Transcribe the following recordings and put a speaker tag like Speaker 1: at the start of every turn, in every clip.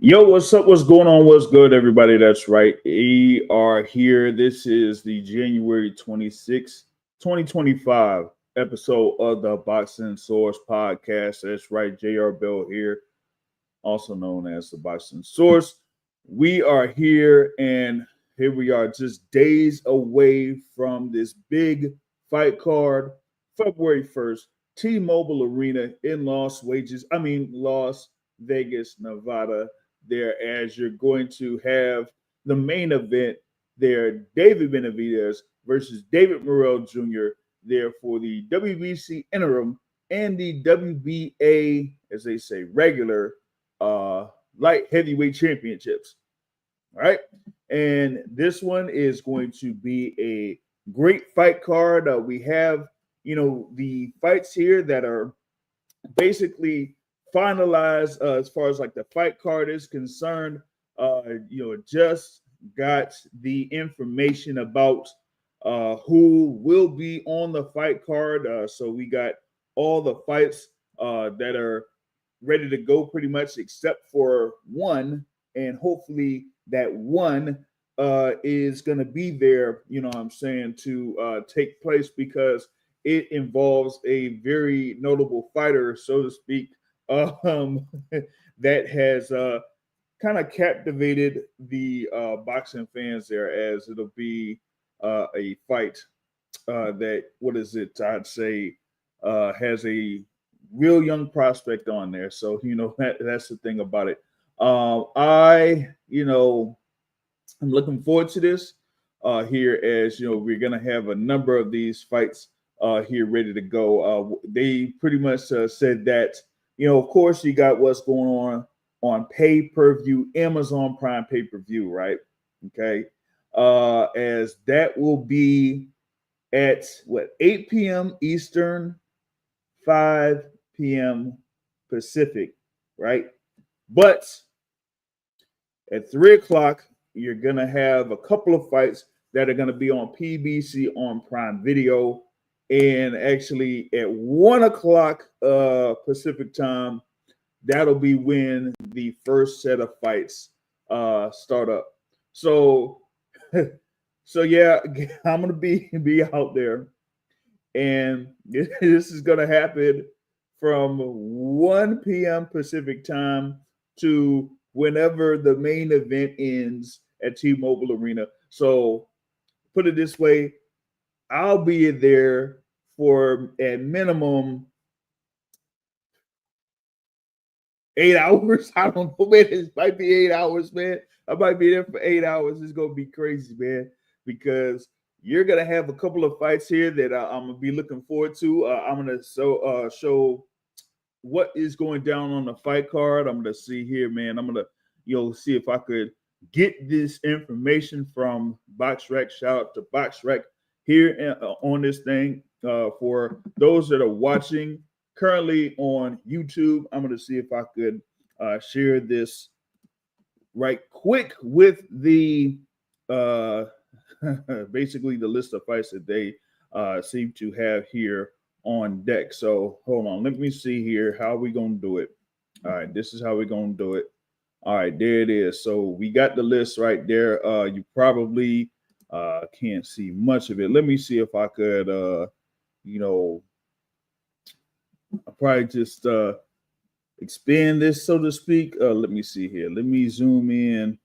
Speaker 1: Yo, what's up? What's going on? What's good, everybody? That's right. We are here. This is the January 26th, 2025 episode of the Boxing Source podcast. That's right. JR Bell here, also known as the Boxing Source. We are here, and here we are just days away from this big fight card, February 1st, T-Mobile Arena in Las Vegas, Nevada. There, as you're going to have the main event there, David Benavidez versus David Morrell Jr. there for the WBC interim and the WBA, as they say, regular light heavyweight championships. All right. And this one is going to be a great fight card. We have, the fights here that are basically finalized as far as like the fight card is concerned. Just got the information about who will be on the fight card. So we got all the fights that are ready to go pretty much except for one, and hopefully that one is going to be there, to take place because it involves a very notable fighter, so to speak, that has kind of captivated the boxing fans there, as it'll be a fight that, what is it, I'd say, has a real young prospect on there. So, that's the thing about it. I'm looking forward to this here, as, we're going to have a number of these fights here ready to go. They pretty much said that, of course, you got what's going on pay-per-view, Amazon Prime pay-per-view, right? Okay. As that will be at 8 p.m. Eastern, 5 p.m. Pacific, right? But at 3 o'clock, you're going to have a couple of fights that are going to be on PBC on Prime Video. And actually at 1 o'clock Pacific time, that'll be when the first set of fights start up. So yeah, I'm gonna be out there, and this is gonna happen from 1 p.m. Pacific time to whenever the main event ends at T-Mobile Arena. So put it this way, I'll be there for at minimum 8 hours. I don't know, man. It might be 8 hours, man. I might be there for 8 hours. It's gonna be crazy, man, because you're gonna have a couple of fights here that I'm gonna be looking forward to. I'm gonna show what is going down on the fight card. I'm gonna see here, man. I'm gonna see if I could get this information from BoxRec. Shout out to BoxRec here on this thing. For those that are watching currently on YouTube, I'm going to see if I could share this right quick with the basically the list of fights that they seem to have here on deck. So hold on, let me see here. How are we going to do it? All right, this is how we're going to do it. All right, there it is. So we got the list right there. You probably can't see much of it. Let me see if I could, I'll probably just expand this, so to speak. Let me see here. Let me zoom in.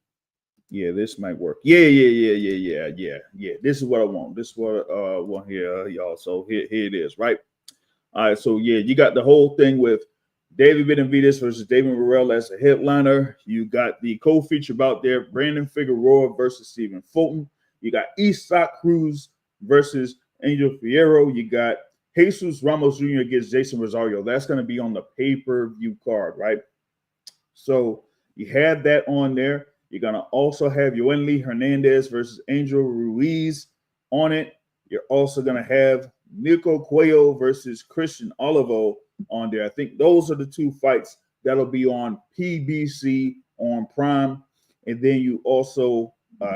Speaker 1: Yeah, this might work. Yeah. This is what I want. This is what I want here, y'all. So here it is, right? All right, so yeah, you got the whole thing with David Benavidez versus David Morrell as a headliner. You got the co-feature bout there, Brandon Figueroa versus Stephen Fulton. You got Cruz versus Angel Fierro. You got Jesus Ramos Jr. against Jason Rosario. That's going to be on the pay-per-view card, right? So you have that on there. You're going to also have Yoeli Hernandez versus Angel Ruiz on it. You're also going to have Nico Cuello versus Christian Olivo on there. I think those are the two fights that'll be on PBC on Prime. And then you also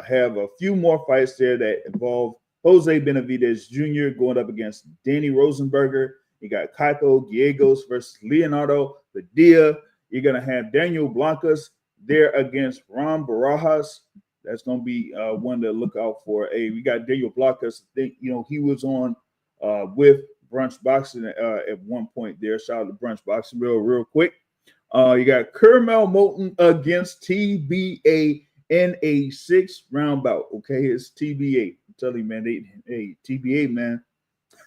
Speaker 1: have a few more fights there that involve Jose Benavidez Jr. going up against Danny Rosenberger. You got Kaipo Gallegos versus Leonardo Padilla. You're going to have Daniel Blancas there against Ron Barajas. That's going to be one to look out for. We got Daniel Blockus. He was on with Brunch Boxing at one point there. Shout out to Brunch Boxing real quick. You got Kermel Moulton against TBA in a 6-round bout. Okay, it's TBA. I'm telling you, man, TBA, man.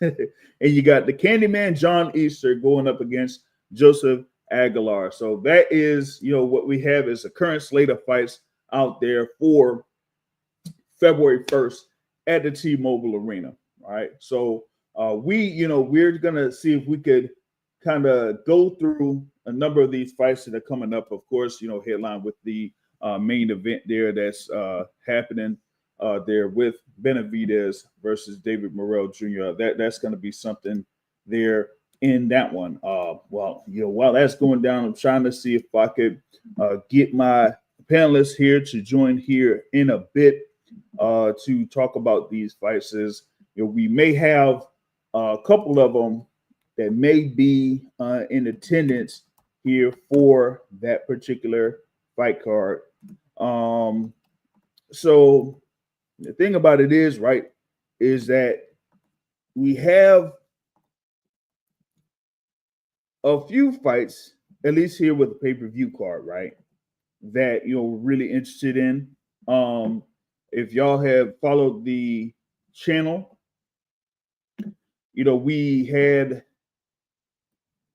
Speaker 1: And you got the Candyman John Easter going up against Joseph Aguilar. So that is, what we have is a current slate of fights out there for February 1st at the T-Mobile Arena. All right. So we're going to see if we could kind of go through a number of these fights that are coming up. Of course, headline with the main event there that's happening there with Benavidez versus David Morrell Jr. That's going to be something there in that one. While that's going down, I'm trying to see if I could get my panelists here to join here in a bit to talk about these fights. We may have a couple of them that may be in attendance here for that particular fight card. So the thing about it is that we have a few fights, at least here with the pay-per-view card, right, that we're really interested in. If y'all have followed the channel, we had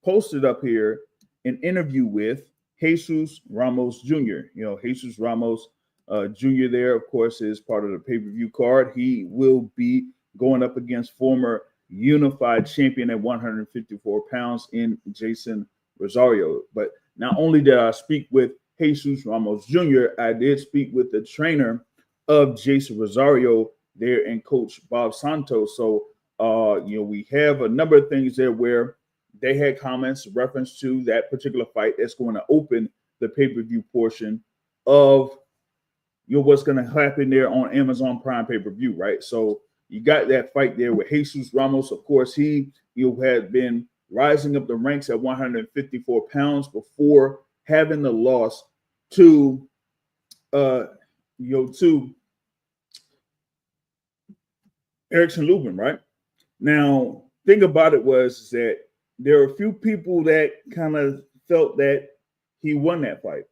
Speaker 1: posted up here an interview with Jesus Ramos Jr. Jesus Ramos Jr. there, of course, is part of the pay-per-view card. He will be going up against former unified champion at 154 pounds in Jason Rosario. But not only did I speak with Jesus Ramos Jr., I did speak with the trainer of Jason Rosario there and Coach Bob Santos. So, we have a number of things there where they had comments reference to that particular fight that's going to open the pay-per-view portion of what's going to happen there on Amazon Prime pay-per-view, right? So you got that fight there with Jesus Ramos. Of course, he had been rising up the ranks at 154 pounds before having the loss to Erickson Lubin, right? Now, thing about it was that there are a few people that kind of felt that he won that fight.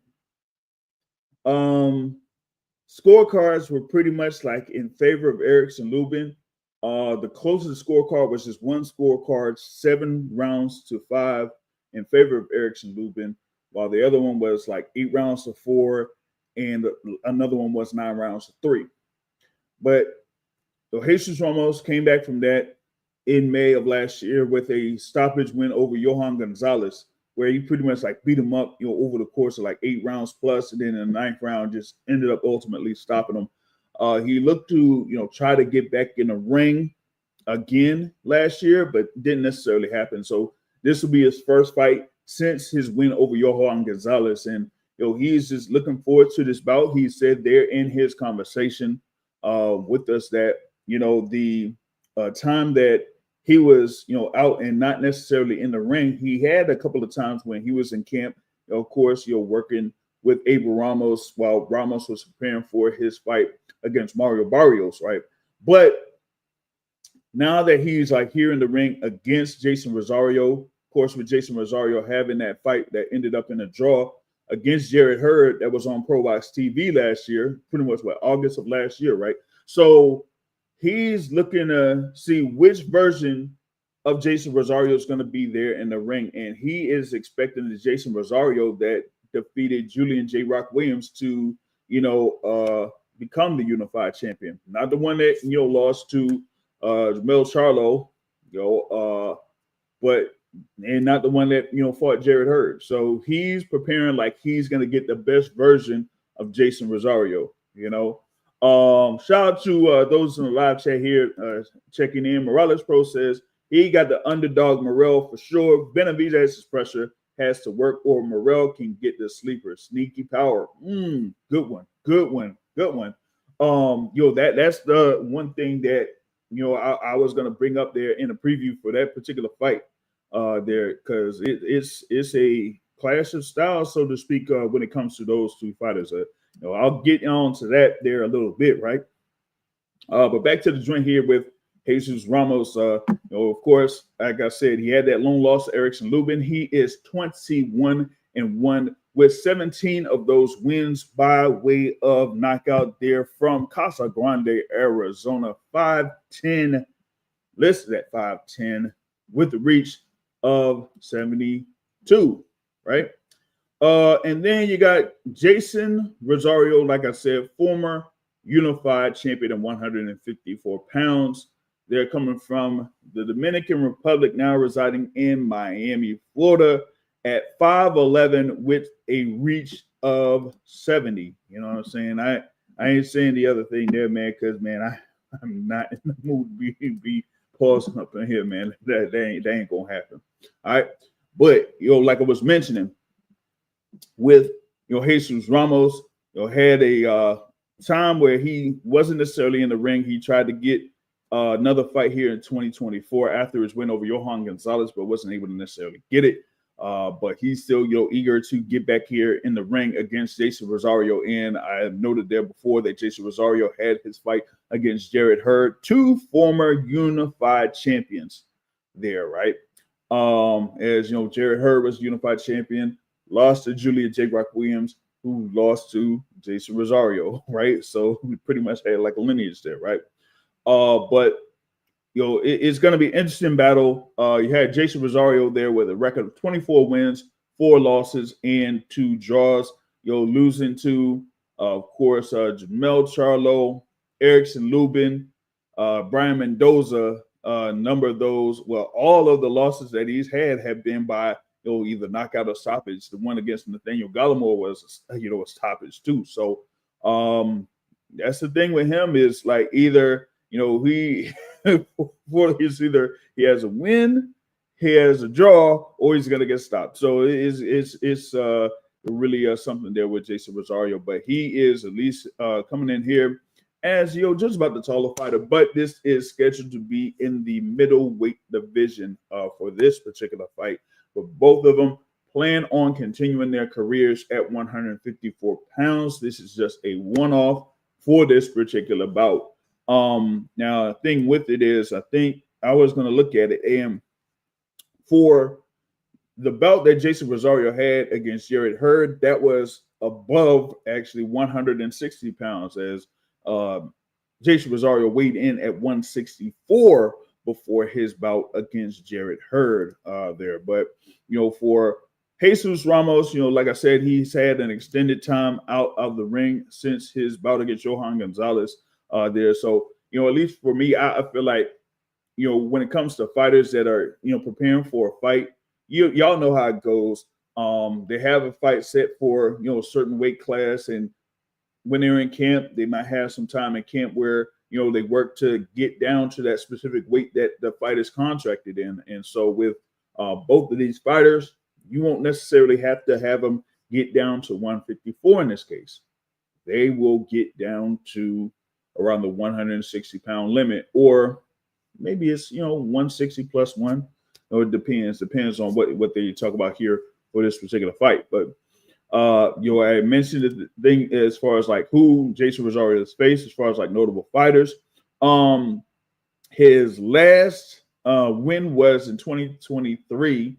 Speaker 1: Scorecards were pretty much like in favor of Erickson Lubin. The closest scorecard was just one scorecard, 7-5 in favor of Erickson Lubin, while the other one was like 8-4, and another one was 9-3. But Jesus Ramos came back from that in May of last year with a stoppage win over Johan Gonzalez, where he pretty much beat him up, over the course of 8 rounds plus, and then in the 9th round just ended up ultimately stopping him. He looked to, try to get back in the ring again last year, but didn't necessarily happen. So this will be his first fight since his win over Johan Gonzalez, and he's just looking forward to this bout. He said there in his conversation with us that the time that he was, out and not necessarily in the ring, he had a couple of times when he was in camp, of course, working with Abel Ramos while Ramos was preparing for his fight against Mario Barrios, right? But now that he's here in the ring against Jason Rosario, of course, with Jason Rosario having that fight that ended up in a draw against Jared Hurd that was on ProBox TV last year, pretty much August of last year, right? So he's looking to see which version of Jason Rosario is going to be there in the ring. And he is expecting the Jason Rosario that defeated Julian J. Rock Williams to, become the unified champion. Not the one that, lost to Mel Charlo, and not the one that, fought Jared Hurd. So he's preparing like he's going to get the best version of Jason Rosario, Shout out to those in the live chat here checking in. Morales Pro says he got the underdog Morrell for sure. Benavidez's pressure has to work, or Morrell can get the sleeper. Sneaky power. Good one. That's the one thing that I was gonna bring up there in a preview for that particular fight there, because it's a clash of styles, so to speak, when it comes to those two fighters. I'll get on to that there a little bit, right? But back to the joint here with Jesus Ramos. Of course, like I said, he had that lone loss to Erickson Lubin. He is 21-1 with 17 of those wins by way of knockout there from Casa Grande, Arizona. 5'10", listed at 5'10", with the reach of 72, right? And then you got Jason Rosario, like I said, former unified champion at 154 pounds. They're coming from the Dominican Republic, now residing in Miami, Florida, at 5'11" with a reach of 70. You know what I'm saying? I ain't saying the other thing there, man, because, man, I'm not in the mood to be pausing up in here, man. That ain't going to happen. All right? But, like I was mentioning, with, Jesus Ramos, had a time where he wasn't necessarily in the ring. He tried to get another fight here in 2024 after his win over Johan Gonzalez, but wasn't able to necessarily get it. But he's still, eager to get back here in the ring against Jason Rosario. And I noted there before that Jason Rosario had his fight against Jarrett Hurd, two former unified champions there, right? As Jarrett Hurd was unified champion, lost to Julia J. Rock Williams, who lost to Jason Rosario, right? So we pretty much had like a lineage there, right? But it's going to be an interesting battle. You had Jason Rosario there with a record of 24 wins, 4 losses, and 2 draws. Losing to, of course, Jamel Charlo, Erickson Lubin, Brian Mendoza. A number of those, all of the losses that he's had have been by either knockout or stoppage. The one against Nathaniel Gallimore was, a stoppage too. So that's the thing with him is like either he either he has a win, he has a draw, or he's gonna get stopped. So it's really something there with Jason Rosario, but he is at least coming in here as just about the taller fighter. But this is scheduled to be in the middleweight division for this particular fight. But both of them plan on continuing their careers at 154 pounds. This is just a one-off for this particular bout. Now, the thing with it is, I think I was going to look at it, and for the bout that Jason Rosario had against Jarrett Hurd, that was above actually 160 pounds, as Jason Rosario weighed in at 164 before his bout against Jarrett Hurd there. But, for Jesus Ramos, like I said, he's had an extended time out of the ring since his bout against Johan Gonzalez there. So, at least for me, I feel like, when it comes to fighters that are, preparing for a fight, y'all know how it goes. They have a fight set for, a certain weight class. And when they're in camp, they might have some time in camp where, they work to get down to that specific weight that the fight is contracted in. And so with both of these fighters, you won't necessarily have to have them get down to 154 in this case. They will get down to around the 160-pound limit, or maybe it's, 160 plus 1. Or it depends on what they talk about here for this particular fight. But I mentioned the thing as far as like who Jason Rosario has faced, as far as like notable fighters. His last win was in 2023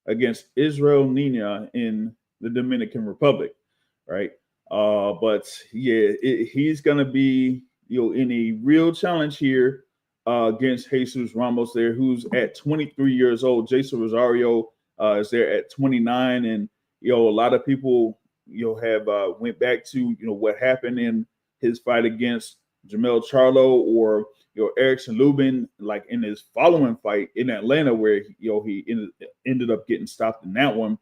Speaker 1: against Israel Nina in the Dominican Republic, right? But yeah, he's gonna be in a real challenge here against Jesus Ramos there, who's at 23 years old. Jason Rosario is there at 29, and a lot of people have went back to what happened in his fight against Jamel Charlo or Erickson Lubin, like in his following fight in Atlanta, where he ended up getting stopped in that one,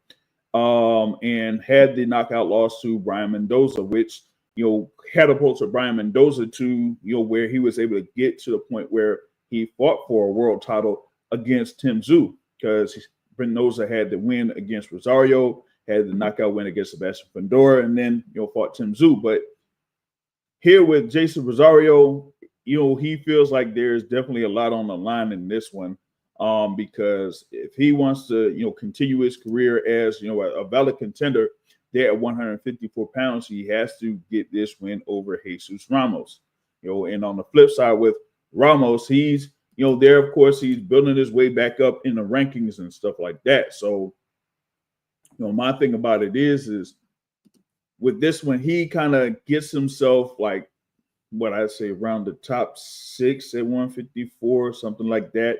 Speaker 1: and had the knockout loss to Brian Mendoza, which catapulted Brian Mendoza to where he was able to get to the point where he fought for a world title against Tim Tszyu, because Mendoza had the win against Rosario, had the knockout win against Sebastian Fundora, and then fought Tim Tszyu. But here with Jason Rosario, he feels like there's definitely a lot on the line in this one. because if he wants to, continue his career as, a valid contender there at 154 pounds, he has to get this win over Jesus Ramos. And on the flip side with Ramos, he's, there, of course, he's building his way back up in the rankings and stuff like that. So, my thing about it is with this one, he kind of gets himself like what I say around the top 6 at 154, something like that.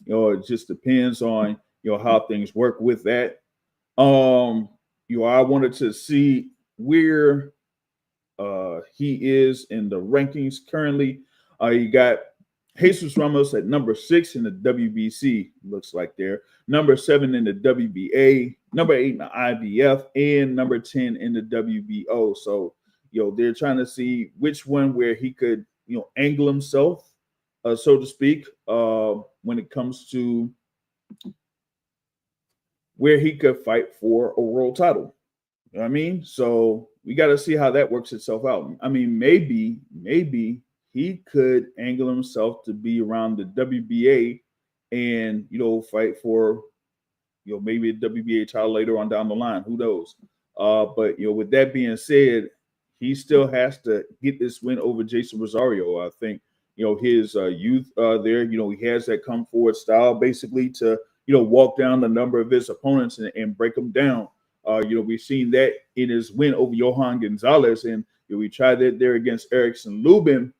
Speaker 1: It just depends on how things work with that. I wanted to see where he is in the rankings currently. You got Jesus Ramos at number 6 in the WBC, looks like there. Number 7 in the WBA, number 8 in the IBF, and number 10 in the WBO. So, they're trying to see which one where he could, angle himself, so to speak, when it comes to where he could fight for a world title. You know what I mean? So we got to see how that works itself out. I mean, maybe he could angle himself to be around the WBA and, fight for, maybe a WBA title later on down the line. Who knows? But, with that being said, he still has to get this win over Jason Rosario. I think, his youth there, he has that come forward style basically to, walk down the number of his opponents and break them down. We've seen that in his win over Johan Gonzalez, and we tried that there against Erickson Lubin.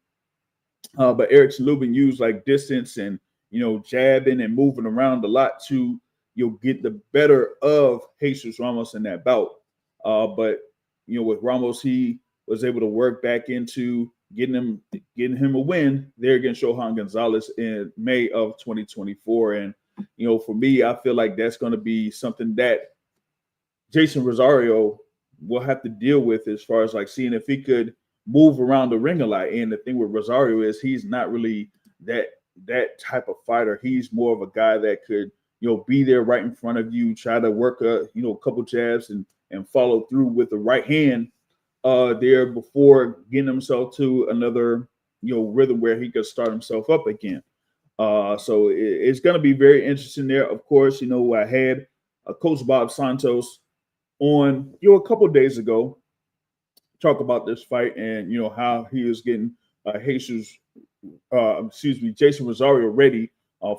Speaker 1: But Erickson Lubin used like distance and, jabbing and moving around a lot to, get the better of Jesus Ramos in that bout. But, with Ramos, he was able to work back into getting him a win there against Johan Gonzalez in May of 2024. And, for me, I feel like that's going to be something that Jason Rosario will have to deal with as far as like seeing if he could move around the ring a lot. And the thing with Rosario is he's not really that type of fighter. He's more of a guy that could, be there right in front of you, try to work a couple jabs and follow through with the right hand there before getting himself to another, rhythm where he could start himself up again. So it's going to be very interesting there. Of course, I had Coach Bob Santos on, a couple of days ago, talk about this fight and, how he was getting Jason Rosario ready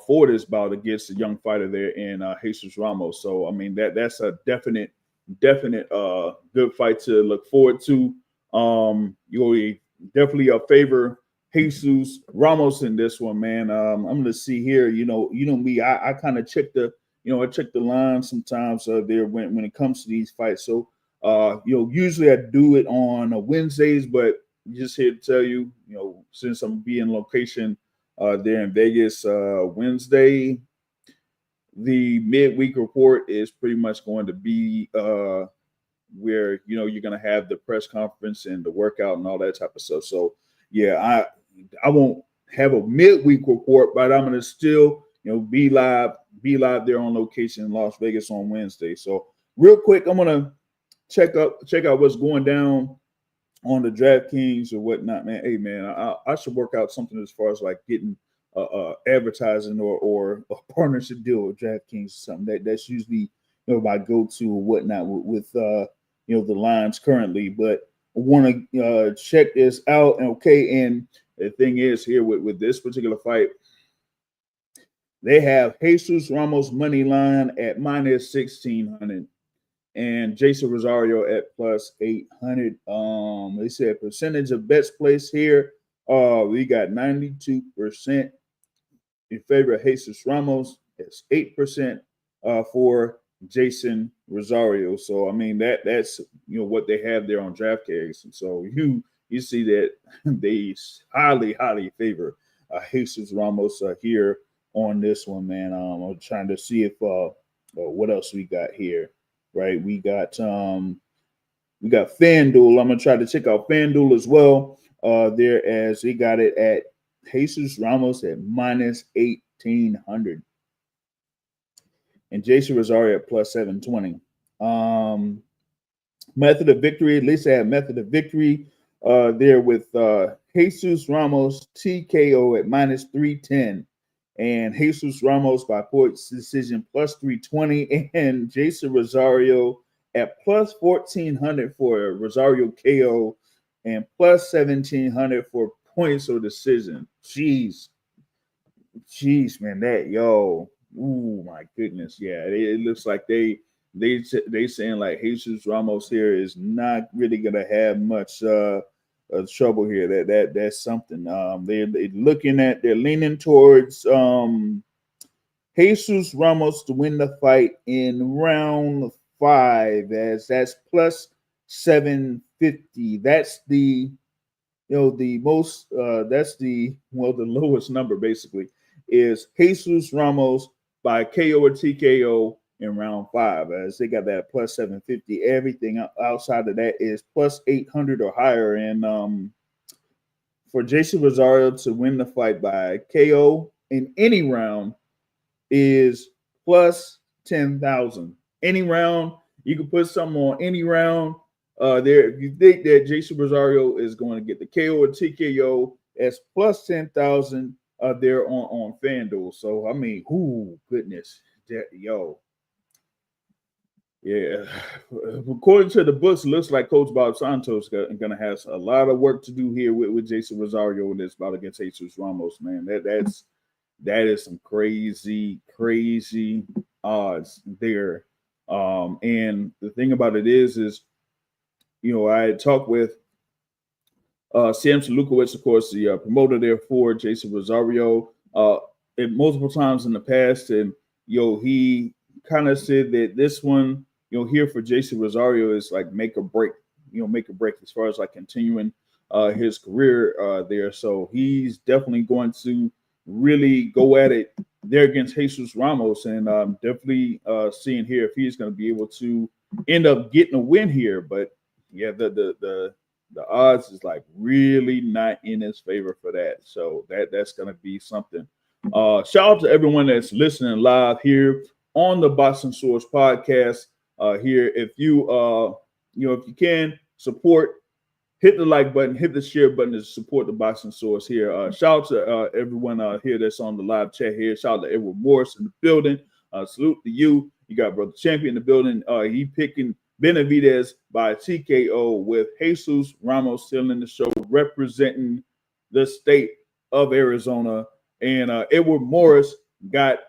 Speaker 1: for this bout against the young fighter there in Jesus Ramos. So, I mean, that's a definite good fight to look forward to. You definitely favor Jesus Ramos in this one, man. I'm going to see here, me, I kind of check the line sometimes there when it comes to these fights. So, usually I do it on Wednesdays, but just here to tell you, since I'm being location there in Vegas Wednesday, the midweek report is pretty much going to be where, you're going to have the press conference and the workout and all that type of stuff. So, yeah, I won't have a midweek report, but I'm going to still, be live there on location in Las Vegas on Wednesday. So real quick, I'm going to check out what's going down on the DraftKings or whatnot, man. Hey, man, I should work out something as far as like getting advertising or a partnership deal with DraftKings or something. That's usually, my go-to or whatnot with the lines currently. But I want to check this out. Okay, and the thing is here with this particular fight, they have Jesus Ramos money line at minus 1,600 and Jason Rosario at plus 800. They said percentage of bets placed here. We got 92% in favor of Jesus Ramos. It's 8% for Jason Rosario. So I mean that's what they have there on DraftKings, and so you see that they highly favor Jesus Ramos here on this one, man. I'm trying to see if what else we got here. Right, we got FanDuel. I'm gonna try to check out FanDuel as well. There as they got it at Jesus Ramos at minus 1,800 and Jason Rosario at plus 720. Method of victory, at least I have method of victory there with Jesus Ramos TKO at minus 310 and Jesus Ramos by points decision plus 320, and Jason Rosario at plus 1400 for Rosario KO and plus 1700 for points or decision. Jeez, man, ooh, my goodness, yeah, it looks like they saying like Jesus Ramos here is not really gonna have much trouble here. That's something. They're leaning towards Jesus Ramos to win the fight in round 5, as that's plus 750. That's the most the lowest number basically is Jesus Ramos by KO or TKO in round 5, as they got that plus 750. Everything outside of that is plus 800 or higher. And for Jason Rosario to win the fight by KO in any round is plus 10,000. Any round, you can put something on any round. There, if you think that Jason Rosario is going to get the KO or TKO, as plus 10,000 there on FanDuel. So I mean, goodness, yeah. According to the books, it looks like Coach Bob Santos is going to have a lot of work to do here with Jason Rosario in this bout against Jesus Ramos. Man, that is some crazy odds there. And the thing about it is I had talked with Samson Lukowicz, of course, the promoter there for Jason Rosario, and multiple times in the past, and he kind of said that this one, here for Jason Rosario is like make or break as far as like continuing his career there. So he's definitely going to really go at it there against Jesus Ramos, and definitely seeing here if he's going to be able to end up getting a win here. But yeah, the odds is like really not in his favor for that. So that's going to be something. Shout out to everyone that's listening live here on the Boxing Source podcast. Here, if you if you can support, hit the like button, hit the share button to support the Boxing Source here. Shout out to everyone here that's on the live chat here. Shout out to Edward Morris in the building. Salute to you. You got Brother Champion in the building. He picking Benavidez by TKO, with Jesus Ramos still in the show representing the state of Arizona. And Edward Morris got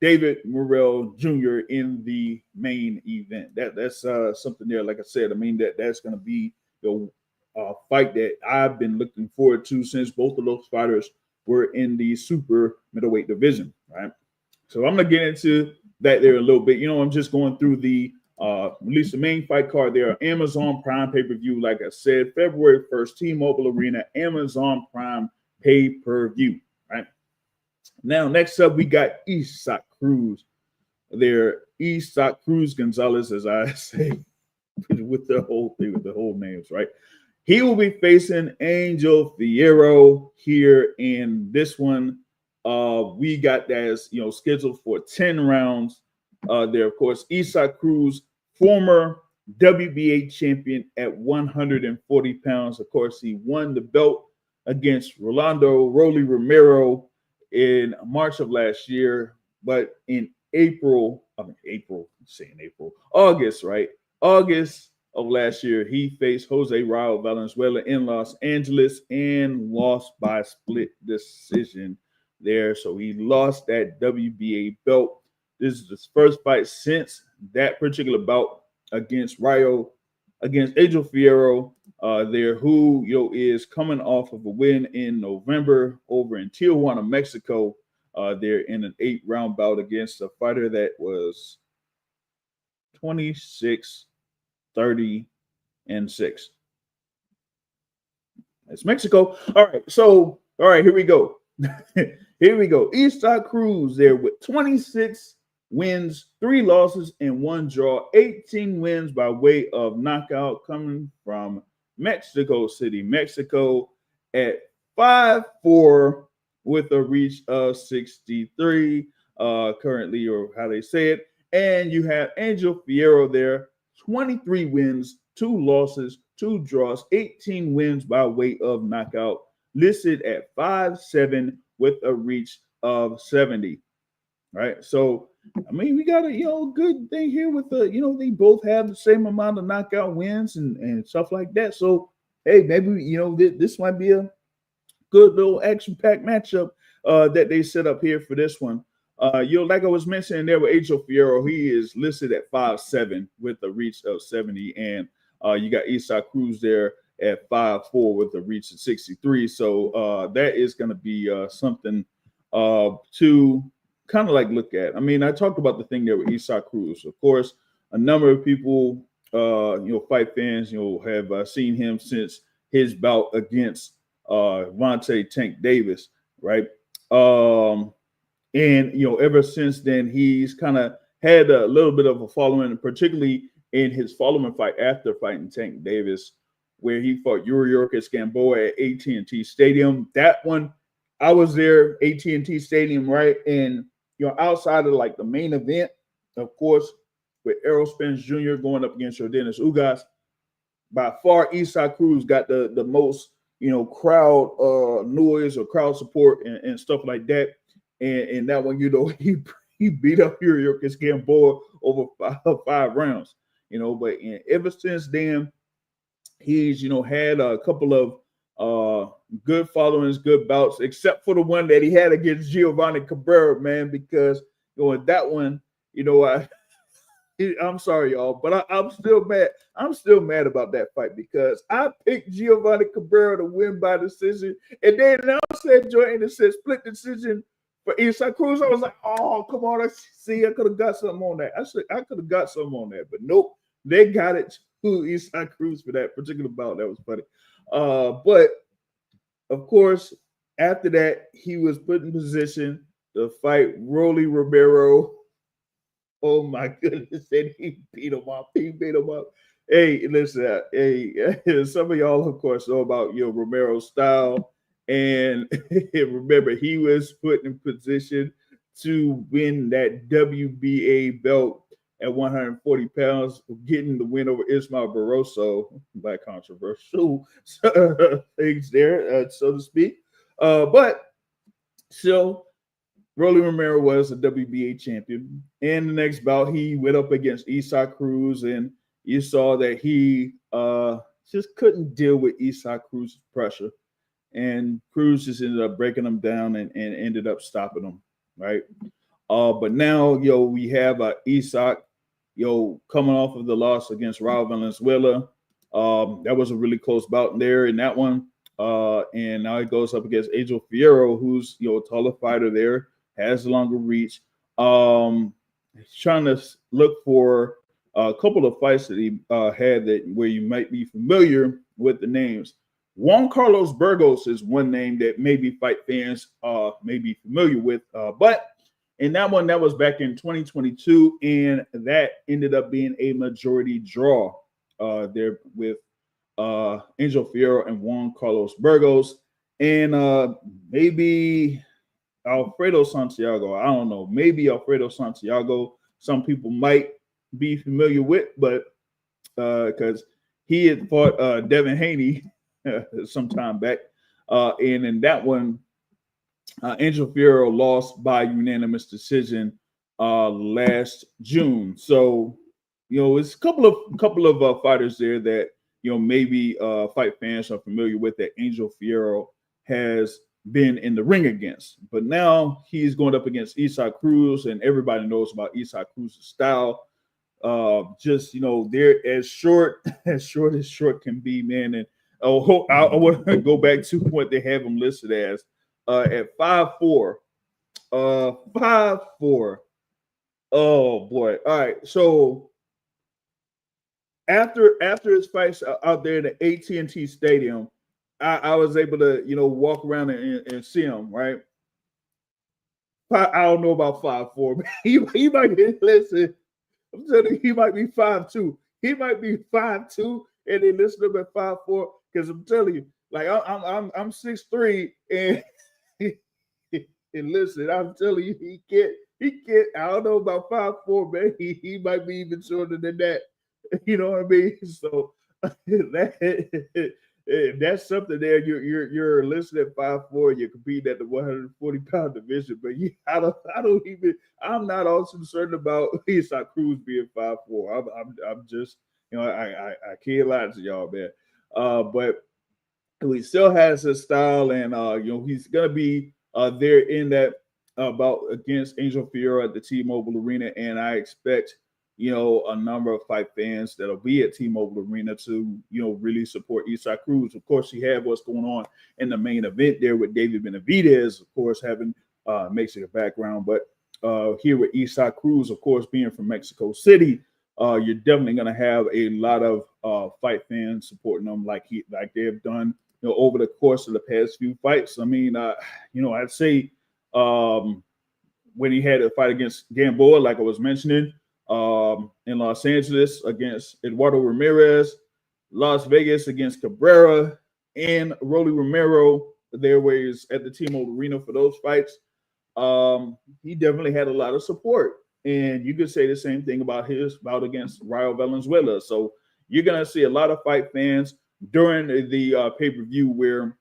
Speaker 1: David Morrell Jr. in the main event. That's something there. Like I said, I mean that's going to be the fight that I've been looking forward to since both of those fighters were in the super middleweight division, right? So I'm going to get into that there a little bit. I'm just going through the at least the main fight card there. Amazon Prime pay-per-view, like I said, February 1st, T-Mobile Arena, Amazon Prime pay-per-view, right? Now, next up, we got Isaac Cruz. There, Isaac Cruz Gonzalez, as I say, with the whole thing, with the whole names, right? He will be facing Angel Fierro here in this one. We got that as scheduled for 10 rounds. There, of course, Isaac Cruz, former WBA champion at 140 pounds. Of course, he won the belt against Rolando Rolly Romero in March of last year, but in August, right? August of last year, he faced Jose Raul Valenzuela in Los Angeles and lost by split decision there. So he lost that WBA belt. This is his first fight since that particular bout against Angel Fierro there, who is coming off of a win in November over in Tijuana, Mexico. There in an 8-round bout against a fighter that was 26, 30, and 6. That's Mexico. All right, here we go. Here we go. Isaac Cruz there with 26 wins, 3 losses, and 1 draw. 18 wins by way of knockout, coming from Mexico City, Mexico, at 5'4", with a reach of 63 currently, or how they say it. And you have Angel Fierro there, 23 wins, 2 losses, 2 draws, 18 wins by way of knockout, listed at 5'7", with a reach of 70. Right. So, I mean, we got a good thing here with they both have the same amount of knockout wins and stuff like that. So, hey, maybe this might be a good little action-packed matchup that they set up here for this one. Like I was mentioning there with Angel Fierro, he is listed at 5'7" with a reach of 70, and you got Isaac Cruz there at 5'4" with a reach of 63. So that is going to be something to kind of like look at. I mean, I talked about the thing there with Isaac Cruz. Of course, a number of people, fight fans, have seen him since his bout against Vontae Tank Davis, right? And ever since then, he's kind of had a little bit of a following, particularly in his following fight after fighting Tank Davis, where he fought Yuriorkis Gamboa at AT&T Stadium. That one, I was there, AT&T Stadium, right? And outside of like the main event, of course, with Errol Spence Jr. going up against Yordenis Ugas, by far, Isaac Cruz got the most crowd noise or crowd support and stuff like that. And that one, he beat up Yuriorkis Gamboa over five rounds. But ever since then, he's had a couple of good followings, good bouts, except for the one that he had against Giovanni Cabrera, man, because in that one, I'm sorry, y'all, but I'm still mad. I'm still mad about that fight because I picked Giovanni Cabrera to win by decision, and then I said joint said split decision for Isaac Cruz. I was like, oh, come on, I could have got something on that. I could have got something on that, but nope, they got it to Isaac Cruz for that particular bout. That was funny. But of course, after that, he was put in position to fight Rolly Romero. Oh my goodness, and he beat him up. Hey, listen, some of y'all, of course, know about Romero's style. And remember, he was put in position to win that WBA belt at 140 pounds, getting the win over Ismael Barroso by controversial things there, so to speak. But still, Rolly Romero was a WBA champion. And the next bout, he went up against Isaac Cruz, and you saw that he just couldn't deal with Isaac Cruz's pressure. And Cruz just ended up breaking him down and ended up stopping him, right? But now, we have Isaac, coming off of the loss against Raul Valenzuela. That was a really close bout there in that one. And now he goes up against Angel Fierro, who's, a taller fighter there, has a longer reach. He's trying to look for a couple of fights that he had where you might be familiar with the names. Juan Carlos Burgos is one name that maybe fight fans may be familiar with. But in that one, that was back in 2022, and that ended up being a majority draw there with Angel Fierro and Juan Carlos Burgos. And maybe Alfredo Santiago. I don't know. Maybe Alfredo Santiago. Some people might be familiar with, but because he had fought Devin Haney some time back. And in that one, Angel Fierro lost by unanimous decision last June. So, it's a couple of fighters there that, maybe fight fans are familiar with that Angel Fierro has been in the ring against. But now he's going up against Isaac Cruz, and everybody knows about Isaac Cruz's style. They're as short as short can be, man. And I want to go back to what they have him listed as at 5'4". 5'4". Oh boy. All right. So after his fights out there in the AT&T Stadium, I was able to, walk around and see him, right? I don't know about 5'4", but he might be, listen, I'm telling you, he might be 5'2". He might be 5'2", and then listen to him at 5'4", because I'm telling you, like I'm 6'3", and and listen, I'm telling you, he can't. I don't know about 5'4", man. He might be even shorter than that. You know what I mean? So That's something there. You're listed at 5'4", you're competing at the 140-pound division, but I'm not also concerned about Isaac Cruz being 5'4". I'm just, I can't lie to y'all, man. But he still has his style, and he's gonna be there in that bout against Angel Fierro at the T-Mobile Arena, and I expect a number of fight fans that'll be at T-Mobile Arena to really support Isaac Cruz. Of course, you have what's going on in the main event there with David Benavidez, of course, having Mexican background, but here with Isaac Cruz, of course, being from Mexico City. You're definitely going to have a lot of fight fans supporting them like they've done over the course of the past few fights. I mean, I'd say when he had a fight against Gamboa, like I was mentioning, in Los Angeles against Eduardo Ramirez, Las Vegas against Cabrera, and Rolly Romero, there was at the T-Mobile Arena for those fights. He definitely had a lot of support. And you could say the same thing about his bout against Rayo Valenzuela. So you're going to see a lot of fight fans during the pay-per-view where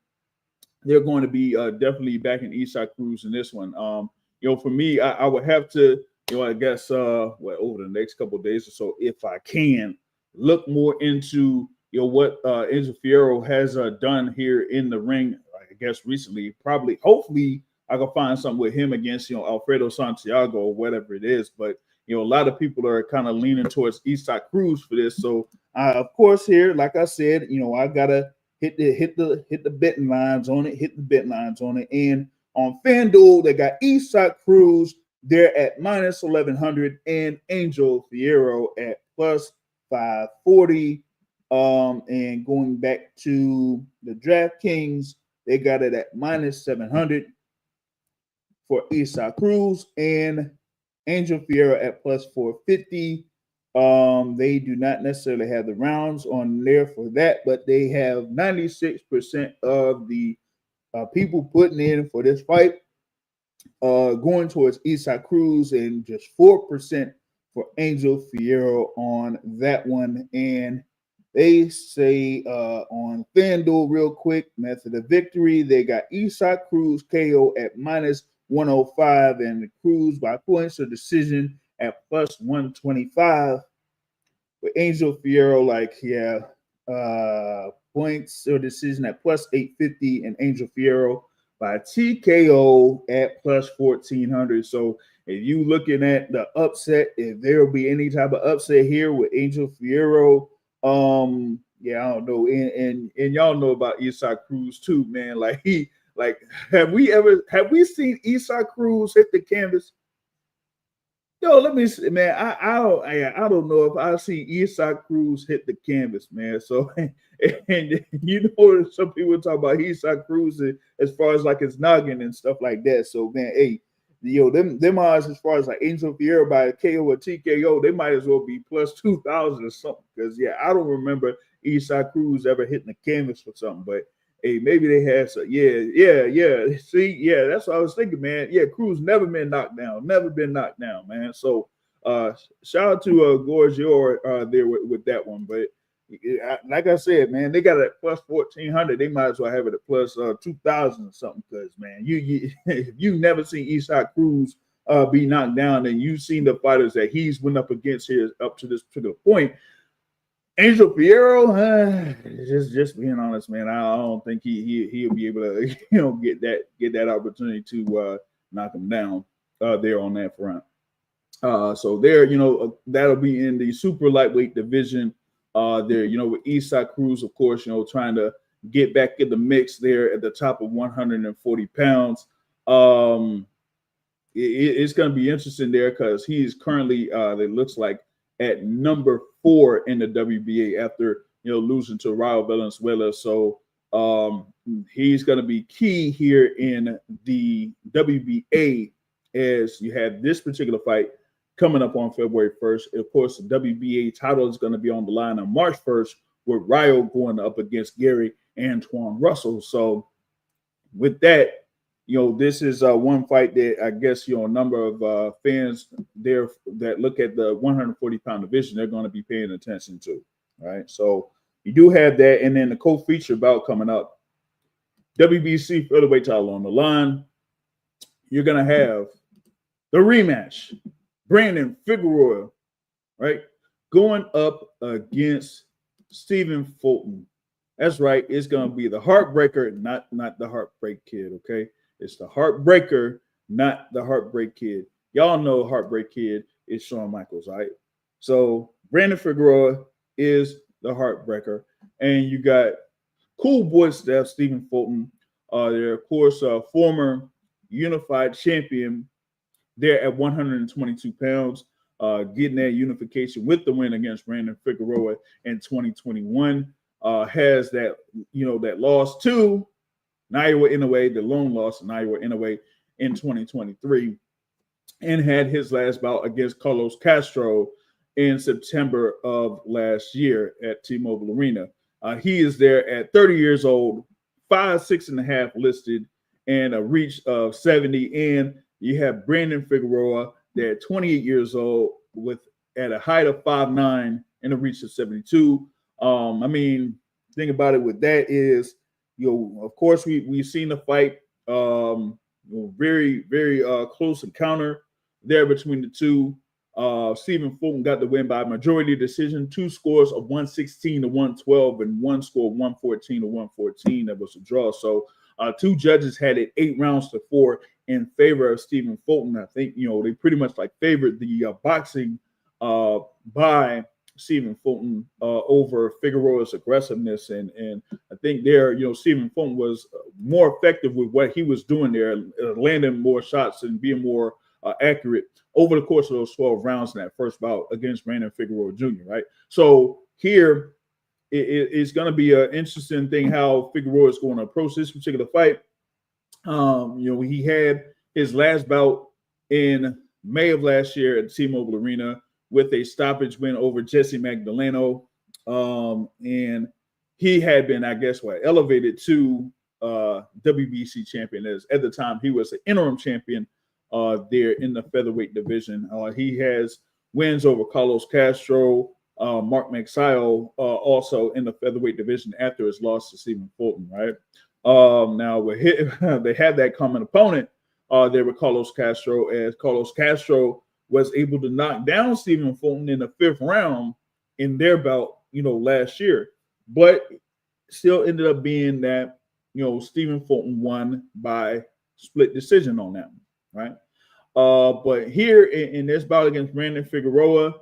Speaker 1: they're going to be definitely backing Isaac Cruz in this one. For me, I would have to, I guess, over the next couple of days or so, if I can, look more into, what Angel Fierro has done here in the ring, I guess, recently. Hopefully, I can find something with him against, Alfredo Santiago or whatever it is. But, a lot of people are kind of leaning towards Isaac Cruz for this. So, of course, here, like I said, I gotta hit the betting lines on it. And on FanDuel, they got Isaac Cruz there at minus 1100 and Angel Fierro at plus 540. And going back to the DraftKings, they got it at minus 700 for Isaac Cruz and Angel Fierro at plus 450. They do not necessarily have the rounds on there for that, but they have 96% of the people putting in for this fight going towards Isaac Cruz and just 4% for Angel Fierro on that one. And they say on FanDuel, real quick, method of victory, they got Isaac Cruz KO at minus 105 and the Cruz by points or decision at plus 125. With Angel Fierro, points or decision at plus 850 and Angel Fierro by TKO at plus 1400. So if you looking at the upset, if there will be any type of upset here with Angel Fierro, I don't know. And y'all know about Isaac Cruz too, man. Have we seen Isaac Cruz hit the canvas? Yo, let me see, man. I don't know if I see Isaac Cruz hit the canvas, man. So, and some people talk about Isaac Cruz as far as like his noggin and stuff like that. So, man, hey, them odds as far as like Angel Fierro by KO or TKO, they might as well be plus 2,000 or something. Because I don't remember Isaac Cruz ever hitting the canvas for something, but. Hey, maybe they had some. Yeah. See, that's what I was thinking, man. Yeah, Cruz never been knocked down, man. So, shout out to Gorgio there with that one. But like I said, man, they got it at plus 1,400. They might as well have it at plus 2,000 or something. Because man, if you never seen Isaac Cruz be knocked down, and you've seen the fighters that he's went up against here up to this particular point. Angel Fierro, just being honest, man, I don't think he'll be able to get that opportunity to knock him down there on that front. So there, that'll be in the super lightweight division. There, with Isaac Cruz, of course, trying to get back in the mix there at the top of 140 pounds. It's going to be interesting there because he's currently, it looks like, at number 4 in the WBA after losing to Rayo Valenzuela. So he's going to be key here in the WBA as you have this particular fight coming up on February 1st. Of course, the WBA title is going to be on the line on March 1st with Rayo going up against Gary Antoine Russell. So with that, this is one fight that I guess, a number of fans there that look at the 140-pound division, they're going to be paying attention to, right? So You do have that, and then the co-feature bout coming up. WBC featherweight title on the line. You're gonna have the rematch. Brandon Figueroa, right, going up against Stephen Fulton. That's right. It's gonna be the Heartbreaker, not the Heartbreak Kid. Okay, it's the Heartbreaker, not the Heartbreak Kid. Y'all know Heartbreak Kid is Shawn Michaels, right? So Brandon Figueroa is the Heartbreaker, and you got cool boy staff Stephen Fulton. They're of course former unified champion there at 122 pounds, getting that unification with the win against Brandon Figueroa in 2021. Has that, that loss to Naoya Inoue, the lone loss to Naoya Inoue in 2023, and had his last bout against Carlos Castro in September of last year at T-Mobile Arena. He is there at 30 years old, 5'6.5" listed, and a reach of 70. And you have Brandon Figueroa there at 28 years old at a height of 5'9" and a reach of 72. Think about it with that is, of course, we've seen the fight, very, very close encounter there between the two. Stephen Fulton got the win by majority decision, 2 scores of 116 to 112 and 1 score of 114 to 114. That was a draw. So 2 judges had it 8 rounds to 4 in favor of Stephen Fulton. I think, they pretty much favored the boxing by Stephen Fulton over Figueroa's aggressiveness. And I think there, Stephen Fulton was more effective with what he was doing there, landing more shots and being more accurate over the course of those 12 rounds in that first bout against Brandon Figueroa Jr., right? So here it's going to be an interesting thing how Figueroa is going to approach this particular fight. He had his last bout in May of last year at T-Mobile Arena with a stoppage win over Jesse Magdaleno. And he had been, elevated to WBC champion. As at the time, he was an interim champion there in the featherweight division. He has wins over Carlos Castro, Mark Magsayo, also in the featherweight division after his loss to Stephen Fulton, right? Now they had that common opponent there with Carlos Castro, as Carlos Castro was able to knock down Stephen Fulton in the 5th round in their bout, last year, but still ended up being that, Stephen Fulton won by split decision on that one, right? But here in this bout against Brandon Figueroa,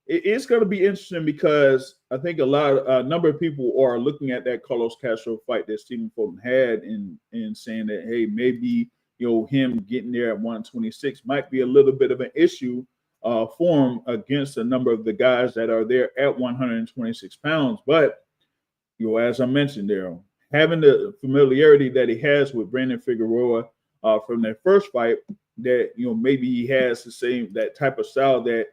Speaker 1: it's going to be interesting because I think a number of people are looking at that Carlos Castro fight that Stephen Fulton had and saying that, hey, maybe, him getting there at 126 might be a little bit of an issue for him against a number of the guys that are there at 126 pounds. But, as I mentioned there, having the familiarity that he has with Brandon Figueroa from their first fight, that, maybe he has that type of style that,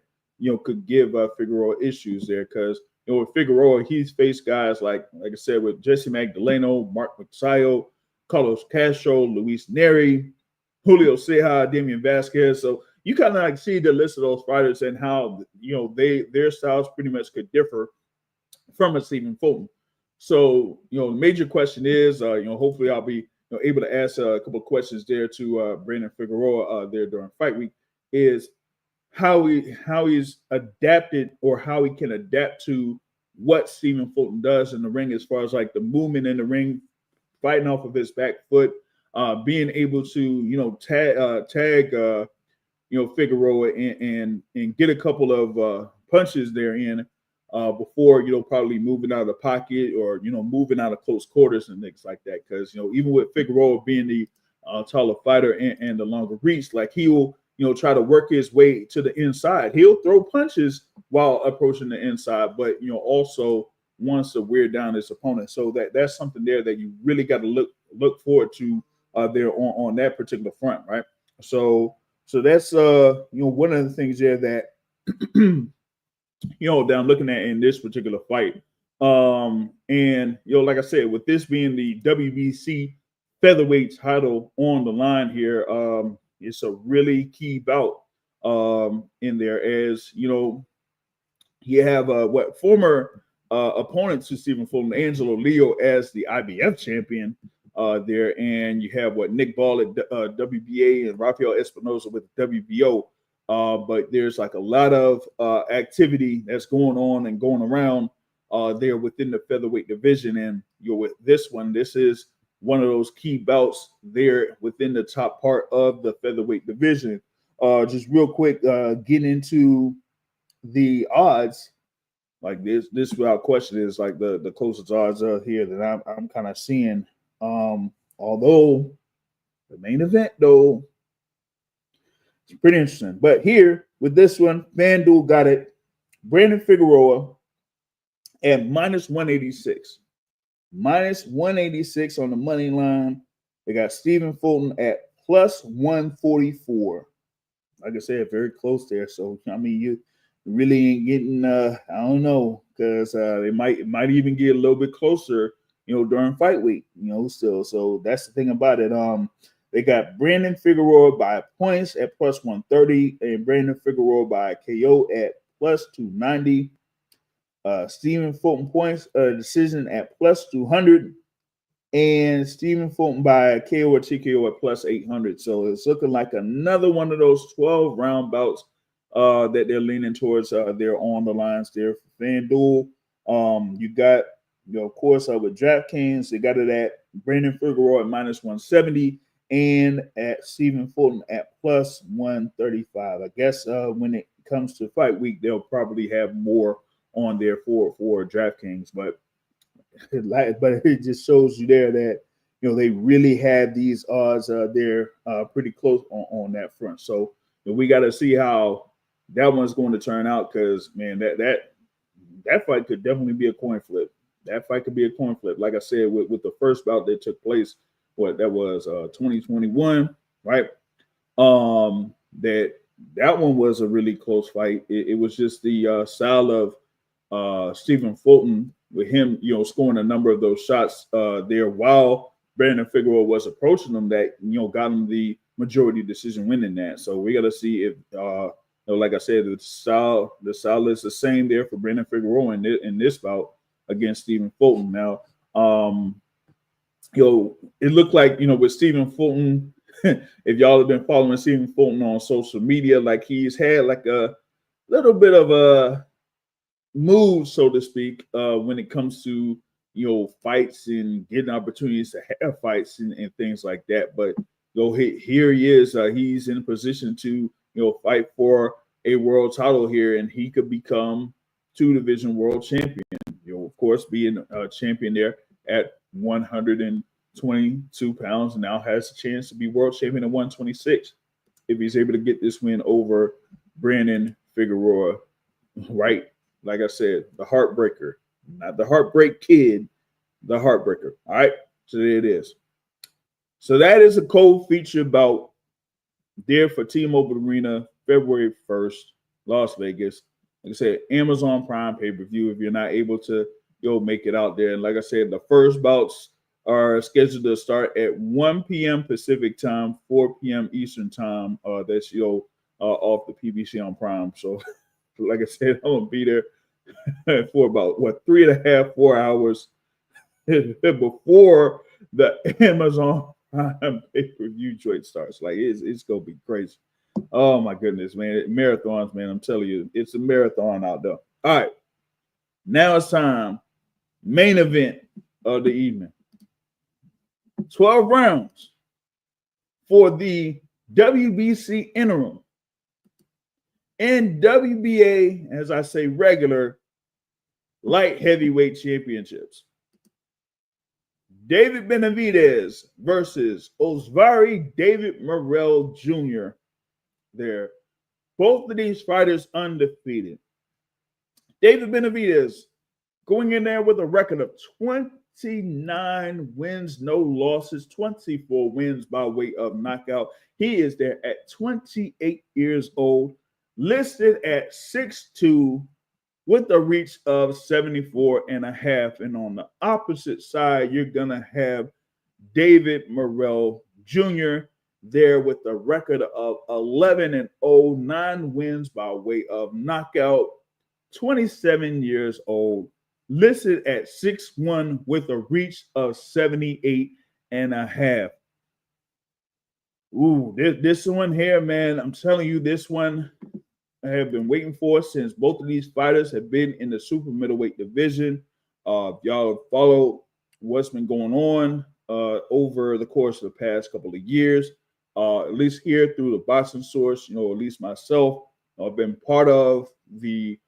Speaker 1: could give Figueroa issues there. Because, with Figueroa, he's faced guys like I said, with Jesse Magdaleno, Mark Magsayo, Carlos Castro, Luis Neri, Julio Ceja, Damian Vasquez. So you kind of see the list of those fighters and how, their styles pretty much could differ from a Stephen Fulton. So, the major question is, hopefully I'll be able to ask a couple of questions there to Brandon Figueroa there during fight week, is how he's adapted, or how he can adapt to what Stephen Fulton does in the ring, as far as the movement in the ring, fighting off of his back foot, being able to tag Figueroa and get a couple of punches there in before probably moving out of the pocket, or moving out of close quarters and things like that. Because even with Figueroa being the taller fighter and the longer reach, he will try to work his way to the inside. He'll throw punches while approaching the inside, but also wants to wear down his opponent. So that's something there that you really got to look forward to there on that particular front, right? So that's one of the things there that that I'm looking at in this particular fight. And like I said, with this being the WBC featherweight title on the line here, it's a really key bout in there, as you have former opponent to Stephen Fulton, Angelo Leo, as the IBF champion there. And you have Nick Ball at WBA and Rafael Espinosa with WBO. But there's like a lot of activity that's going on and going around there within the featherweight division. And with this one, this is one of those key bouts there within the top part of the featherweight division. Just real quick, getting into the odds. Like this without question is like the closest odds here that I'm kind of seeing. Although the main event though, it's pretty interesting. But here with this one, FanDuel got it. Brandon Figueroa at minus 186. Minus 186 on the money line. They got Stephen Fulton at plus 144. Like I said, very close there. So I mean, you really ain't getting I don't know, because it might even get a little bit closer, during fight week, still. So that's the thing about it. They got Brandon Figueroa by points at plus 130 and Brandon Figueroa by KO at plus 290. Stephen Fulton points decision at plus 200 and Stephen Fulton by KO or TKO at plus 800. So it's looking like another one of those 12 round bouts that they're leaning towards. They're on the lines there for FanDuel. You got, of course, with DraftKings, they got it at Brandon Figueroa at minus 170 and at Stephen Fulton at plus 135. I guess when it comes to fight week, they'll probably have more on there for DraftKings, but it just shows you there that they really had these odds there pretty close on that front. So we got to see how that one's going to turn out, because man, that fight could definitely be a coin flip. That fight could be a coin flip. Like I said, with the first bout that took place, that was 2021, right? That one was a really close fight. It was just the style of Stephen Fulton, with him, scoring a number of those shots there while Brandon Figueroa was approaching him, that got him the majority decision win in that. So we got to see if, like I said, the style is the same there for Brandon Figueroa in this bout against Stephen Fulton. Now, it looked like with Stephen Fulton, if y'all have been following Stephen Fulton on social media, like he's had like a little bit of a move, so to speak, when it comes to fights and getting opportunities to have fights and things like that. But here he is, he's in a position to fight for a world title here, and he could become 2-division world champion. Of course, being a champion there at 122 pounds, and now has a chance to be world champion at 126 if he's able to get this win over Brandon Figueroa. Right, like I said, the heartbreaker, not the heartbreak kid, the heartbreaker. All right, so there it is. So that is a co-feature bout there for T-Mobile Arena, February 1st, Las Vegas. Like I said, Amazon Prime pay-per-view if you're not able to make it out there. And like I said, the first bouts are scheduled to start at 1 p.m. Pacific time, 4 p.m. Eastern time. That's off the PBC on Prime. So like I said, I'm gonna be there for about 3.5, 4 hours before the Amazon Prime pay-per-view joint starts. Like it's gonna be crazy. Oh my goodness, man. Marathons, man. I'm telling you, it's a marathon out there. All right. Now it's time. Main event of the evening. 12 rounds for the WBC interim and WBA, as I say, regular light heavyweight championships. David Benavidez versus Rosario David Morrell Jr. There. Both of these fighters undefeated. David Benavidez going in there with a record of 29 wins, no losses, 24 wins by way of knockout. He is there at 28 years old, listed at 6'2", with a reach of 74.5. And on the opposite side, you're going to have David Morrell Jr. there with a record of 11-0, 9 wins by way of knockout, 27 years old, listed at 6'1" with a reach of 78.5. Ooh, this one here, man, I'm telling you, this one I have been waiting for since both of these fighters have been in the super middleweight division. Y'all have followed what's been going on over the course of the past couple of years, at least here through the boxing source. At least myself, I've been part of the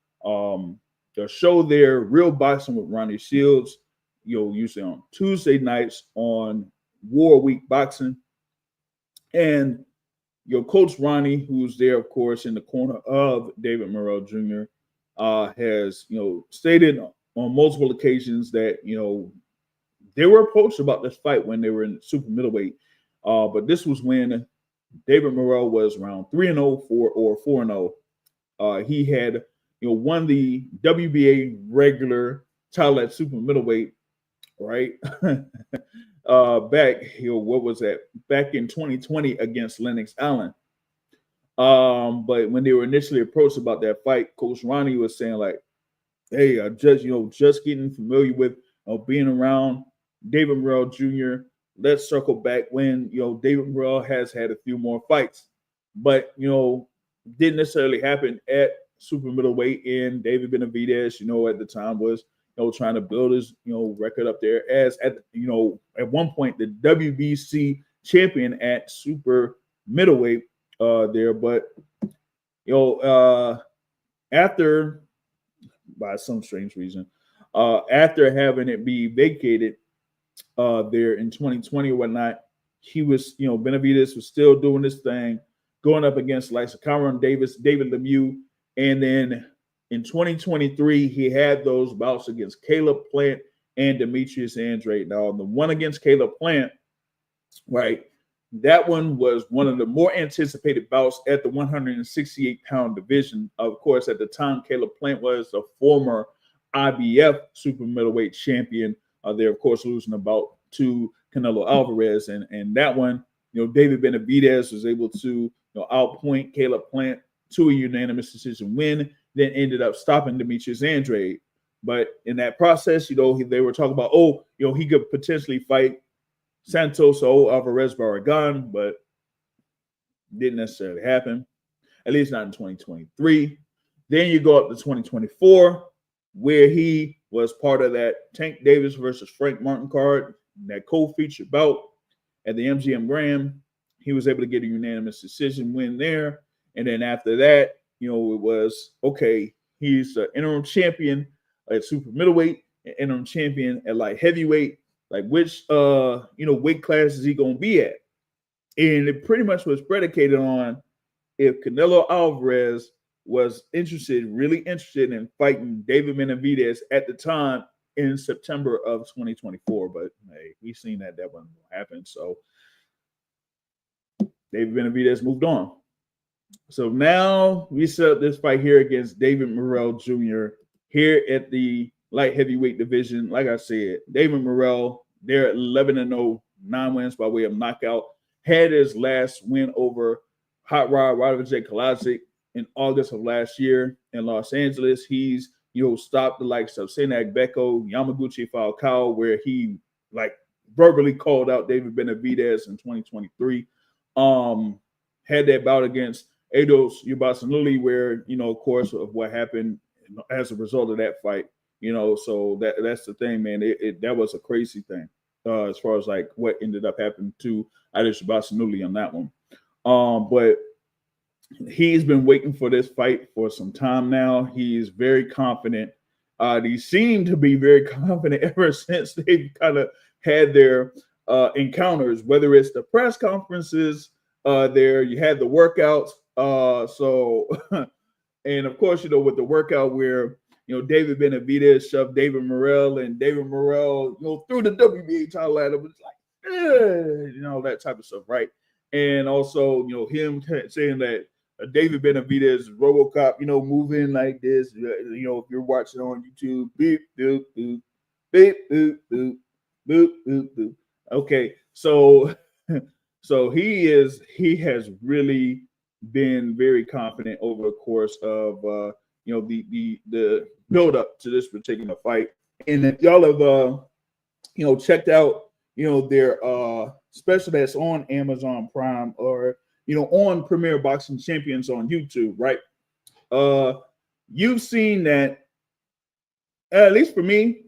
Speaker 1: show there, Real Boxing with Ronnie Shields. Usually on Tuesday nights on War Week Boxing, and your coach Ronnie, who's there, of course, in the corner of David Morrell Jr., has stated on multiple occasions that they were approached about this fight when they were in super middleweight, but this was when David Morrell was around 3-0 or 4-0. He had won the WBA regular title at super middleweight, right? Back, what was that? Back in 2020 against Lennox Allen. But when they were initially approached about that fight, Coach Ronnie was saying like, "Hey, just getting familiar with being around David Morrell Jr. Let's circle back when David Morrell has had a few more fights, but didn't necessarily happen at super middleweight." And David Benavidez, at the time was trying to build his record up there as at one point the WBC champion at super middleweight there, but after, by some strange reason, after having it be vacated there in 2020 or whatnot, he was Benavidez was still doing this thing, going up against like Cameron Davis, David Lemieux, and then in 2023, he had those bouts against Caleb Plant and Demetrius Andrade. Now, the one against Caleb Plant, right, that one was one of the more anticipated bouts at the 168-pound division. Of course, at the time, Caleb Plant was a former IBF super middleweight champion. They're, of course, losing a bout to Canelo Alvarez. And that one, David Benavidez was able to outpoint Caleb Plant to a unanimous decision win, then ended up stopping Demetrius Andrade. But in that process, they were talking about, he could potentially fight Santos or Alvarez Barragan, but didn't necessarily happen, at least not in 2023. Then you go up to 2024, where he was part of that Tank Davis versus Frank Martin card, that co-featured bout at the MGM Grand. He was able to get a unanimous decision win there. And then after that, it was, okay, he's the interim champion at super middleweight, and interim champion at light heavyweight. Like, which, weight class is he going to be at? And it pretty much was predicated on if Canelo Alvarez was really interested in fighting David Benavidez at the time in September of 2024. But, hey, we've seen that wasn't going to happen. So David Benavidez moved on. So now we set up this fight here against David Morrell Jr. here at the light heavyweight division. Like I said, David Morrell, they're at 11-0, 9 wins by way of knockout. Had his last win over Hot Rod Rodovich Kalajic in August of last year in Los Angeles. He's stopped the likes of Senak Beko, Yamaguchi Falcao, where he verbally called out David Benavidez in 2023. Had that bout against Eidos Ubasanuli, where, of course, of what happened as a result of that fight, so that's the thing, man. That was a crazy thing as far as what ended up happening to Eidos Ubasanuli on that one. But he's been waiting for this fight for some time now. He's very confident. He seemed to be very confident ever since they've kind of had their encounters, whether it's the press conferences, there you had the workouts. And of course, with the workout where David Benavidez shoved David Morrell, and David Morrell threw the WBA title at him, that type of stuff, right? And also him saying that David Benavidez is RoboCop, moving like this. If you're watching on YouTube, beep boop boop, beep boop boop, boop boop boop. Okay, so he has really been very confident over the course of the build up to this particular fight, And if y'all have checked out their special that's on Amazon Prime or on Premier Boxing Champions on YouTube, right? You've seen that, at least for me,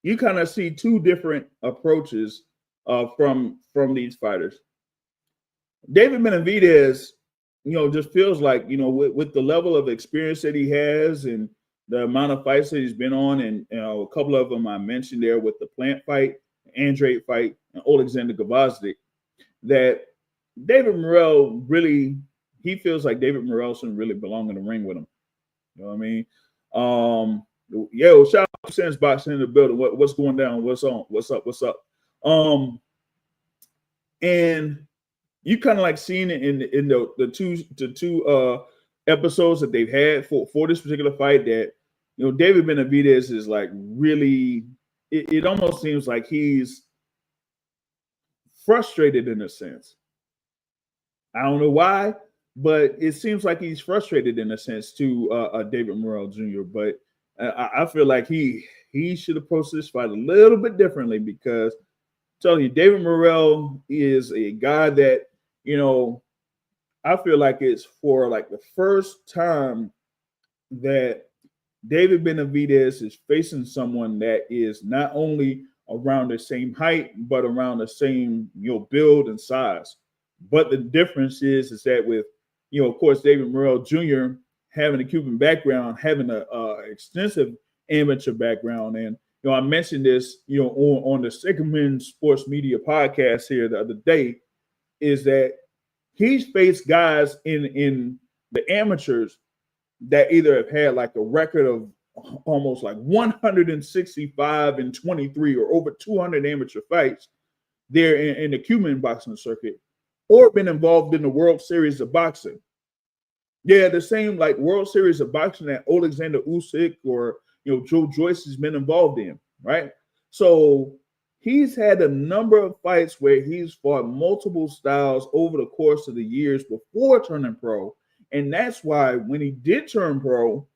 Speaker 1: you kind of see two different approaches from these fighters. David Benavidez, just feels like, with the level of experience that he has and the amount of fights that he's been on, and a couple of them I mentioned there with the Plant fight, Andrade fight, and Alexander Gvozdyk, that David Morrell he feels like David Morrell shouldn't really belong in the ring with him. You know what I mean? Shout out to Sense Boxing in the building. What's going down? What's on? What's up? And you kind of like seen it in the two episodes that they've had for this particular fight, that David Benavidez is like really, it almost seems like he's frustrated in a sense. I don't know why, but it seems like he's frustrated in a sense to David Morrell Jr. But I feel like he should approach this fight a little bit differently, because I'm telling you, David Morrell is a guy that, I feel like it's for like the first time that David Benavidez is facing someone that is not only around the same height, but around the same, build and size. But the difference is that with, of course, David Morrell Jr. having a Cuban background, having a extensive amateur background. And, I mentioned this, on the Sycamore Sports Media podcast here the other day, is that he's faced guys in the amateurs that either have had like a record of almost like 165 and 23 or over 200 amateur fights there in the Cuban boxing circuit, or been involved in the World Series of Boxing. Yeah, the same like World Series of Boxing that Alexander Usyk or Joe Joyce has been involved in, right? So he's had a number of fights where he's fought multiple styles over the course of the years before turning pro. And that's why when he did turn pro,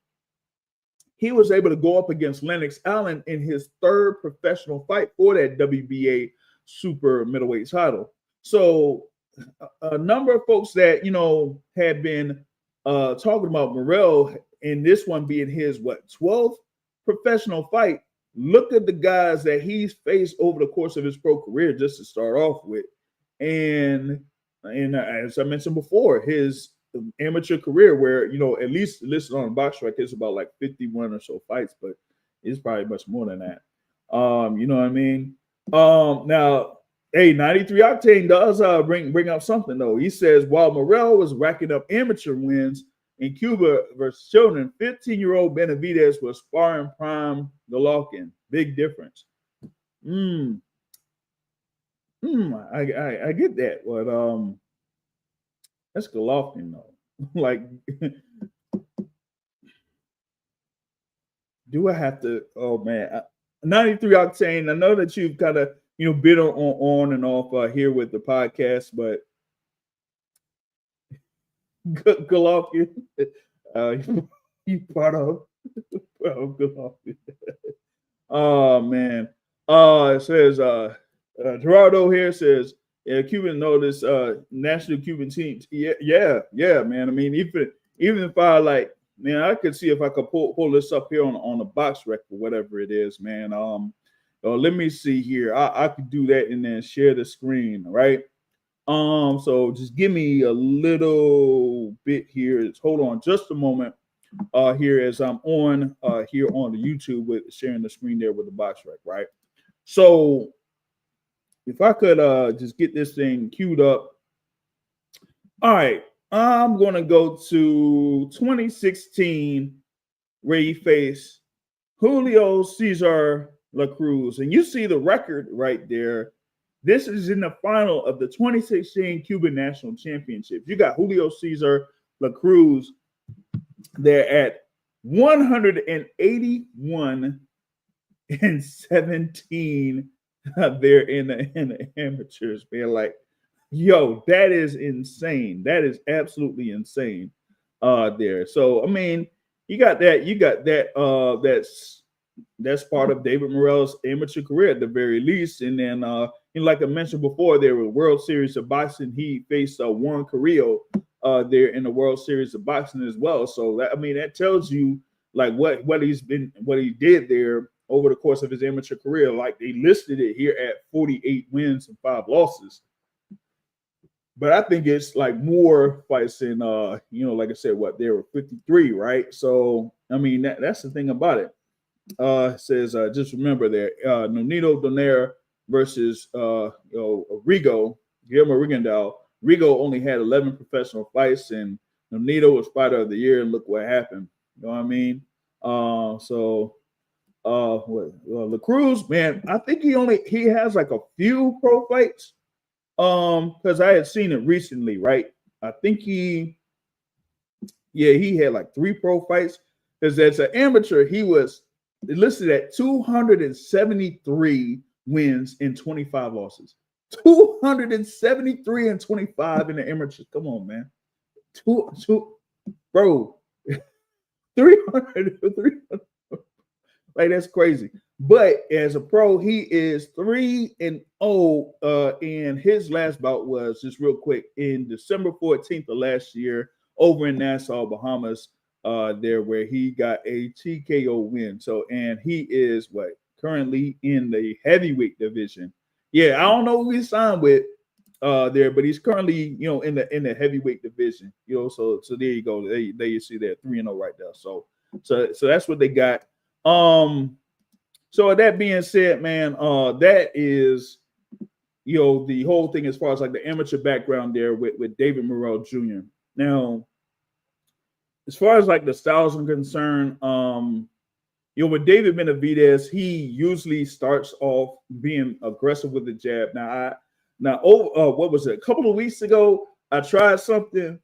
Speaker 1: he was able to go up against Lennox Allen in his third professional fight for that WBA super middleweight title. So a number of folks that, had been talking about Morrell, and this one being his 12th professional fight. Look at the guys that he's faced over the course of his pro career, just to start off with. And as I mentioned before, his amateur career, where, at least listed on BoxRec, it's about like 51 or so fights, but it's probably much more than that. You know what I mean? Now, 93 Octane does bring up something, though. He says, while Morrell was racking up amateur wins in Cuba versus children, 15-year-old Benavidez was sparring prime Golovkin. Big difference. I get that, but that's Golovkin, though. Like, do I have to? Oh man, 93 Octane. I know that you've kind of been on and off here with the podcast, but Golovkin, you part of Golovkin. Oh man. It says Gerardo here says, Cuban notice national Cuban teams. Yeah, man. I mean, even if I like, man, I could see if I could pull this up here on the BoxRec or whatever it is, man. Let me see here. I could do that and then share the screen, right? So just give me a little bit here. Hold on just a moment here as I'm on here on the YouTube with sharing the screen there with the BoxRec, right? So if I could just get this thing queued up. All right, I'm going to go to 2016 where he faced Julio Cesar La Cruz. And you see the record right there. This is in the final of the 2016 Cuban National Championship. You got Julio Cesar La Cruz there at 181 and 17 there in the amateurs, man. Like, yo, that is insane. That is absolutely insane there. So, I mean, you got that. that's part of David Morrell's amateur career at the very least. And then, like I mentioned before, there were World Series of Boxing. He faced Juan Carrillo there in the World Series of Boxing as well. So that tells you like what he did there over the course of his amateur career. Like they listed it here at 48 wins and 5 losses. But I think it's like more fights in, like I said, there were 53, right? So, that's the thing about it. It says, just remember there, Nonito Donaire versus, Rigo, Guillermo Rigondeaux. Rigo only had 11 professional fights, and Nonito was fighter of the year, and look what happened. You know what I mean? The Cruz, man, I think he has like a few pro fights. Because I had seen it recently, right? I think he had like 3 pro fights. Because as an amateur, he was listed at 273 wins and 25 losses. 273 and 25 in the amateur. Come on, man. Bro. 300. Like, that's crazy. But as a pro, he is 3-0. And his last bout was, just real quick, in December 14th of last year over in Nassau, Bahamas, there where he got a TKO win. So, and he is currently in the heavyweight division. Yeah, I don't know who he signed with there, but he's currently, in the heavyweight division. So there you go. There you see that 3-0 right there. So that's what they got. So with that being said, man, that is, the whole thing as far as like the amateur background there with David Morrell Jr. Now, as far as like the styles are concerned, with David Benavidez, he usually starts off being aggressive with the jab. What was it? A couple of weeks ago, I tried something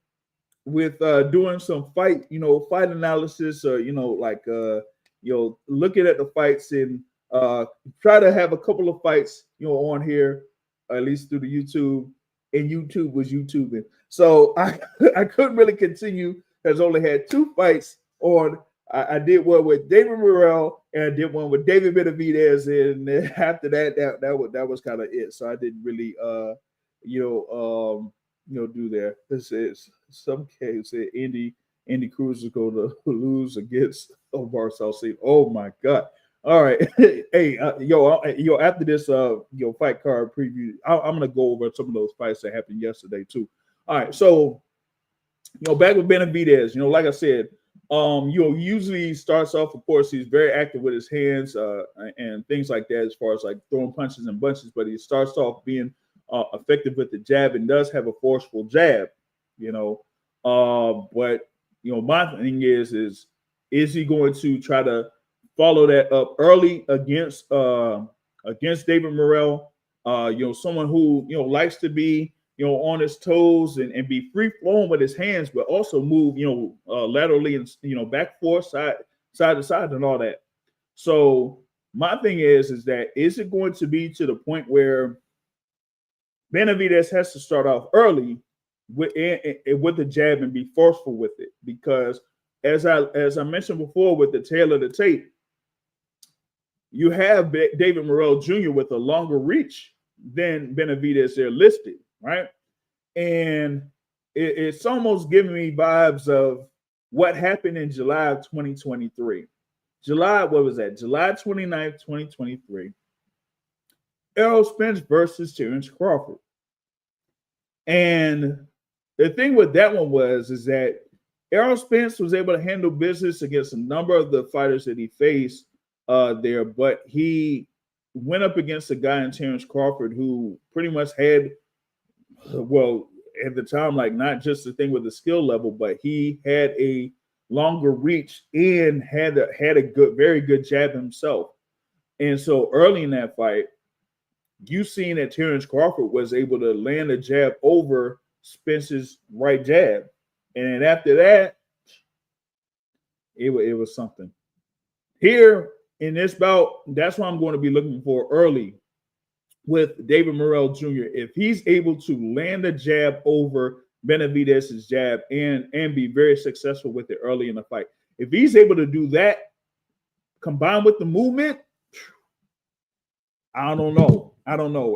Speaker 1: with doing some fight analysis, looking at the fights and try to have a couple of fights, on here, at least through the YouTube, and YouTube was YouTubing. So I couldn't really continue because I only had 2 fights on. I did one with David Morrell and I did one with David Benavidez, and after that was kind of it. So I didn't really do there. This is some case Andy Cruz is going to lose against Omar Salcedo. Oh my God. All right. Hey, after this fight card preview, I'm gonna go over some of those fights that happened yesterday too. All right, so back with Benavidez, like I said, usually starts off, of course, he's very active with his hands and things like that, as far as like throwing punches and bunches, but he starts off being effective with the jab and does have a forceful jab, but my thing is he going to try to follow that up early against David Morrell, someone who likes to be on his toes and be free flowing with his hands, but also move laterally and back forth, side to side, and all that. So my thing is it going to be to the point where Benavidez has to start off early with the jab and be forceful with it? Because as I mentioned before, with the tail of the tape, you have David Morrell Jr. with a longer reach than Benavidez there listed, right? And it's almost giving me vibes of what happened in July of 2023. What was that? July 29th, 2023. Errol Spence versus Terrence Crawford. And the thing with that one is that Errol Spence was able to handle business against a number of the fighters that he faced there, but he went up against a guy in Terrence Crawford who pretty much had, at the time, like not just the thing with the skill level, but he had a longer reach and had a very good jab himself. And so early in that fight, you seen that Terrence Crawford was able to land a jab over Spence's right jab. And after that, it was something. Here in this bout, that's what I'm going to be looking for early with David Morrell Jr. If he's able to land a jab over Benavidez's jab and be very successful with it early in the fight. If he's able to do that, combined with the movement, I don't know.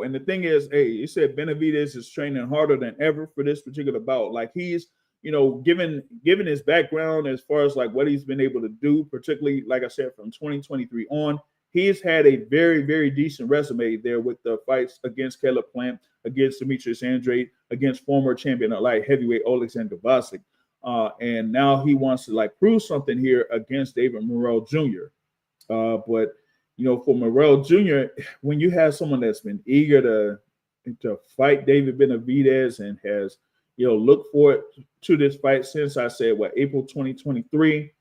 Speaker 1: And the thing is, hey, you said Benavidez is training harder than ever for this particular bout. Like he's, given his background as far as like what he's been able to do, particularly like I said from 2023 on, he's had a very, very decent resume there with the fights against Caleb Plant, against Demetrius Andrade, against former champion at light heavyweight Alexander Vasek. And now he wants to like prove something here against David Morrell Jr. But for Morrell Jr., when you have someone that's been eager to fight David Benavidez and has looked forward to this fight since I said April 2023,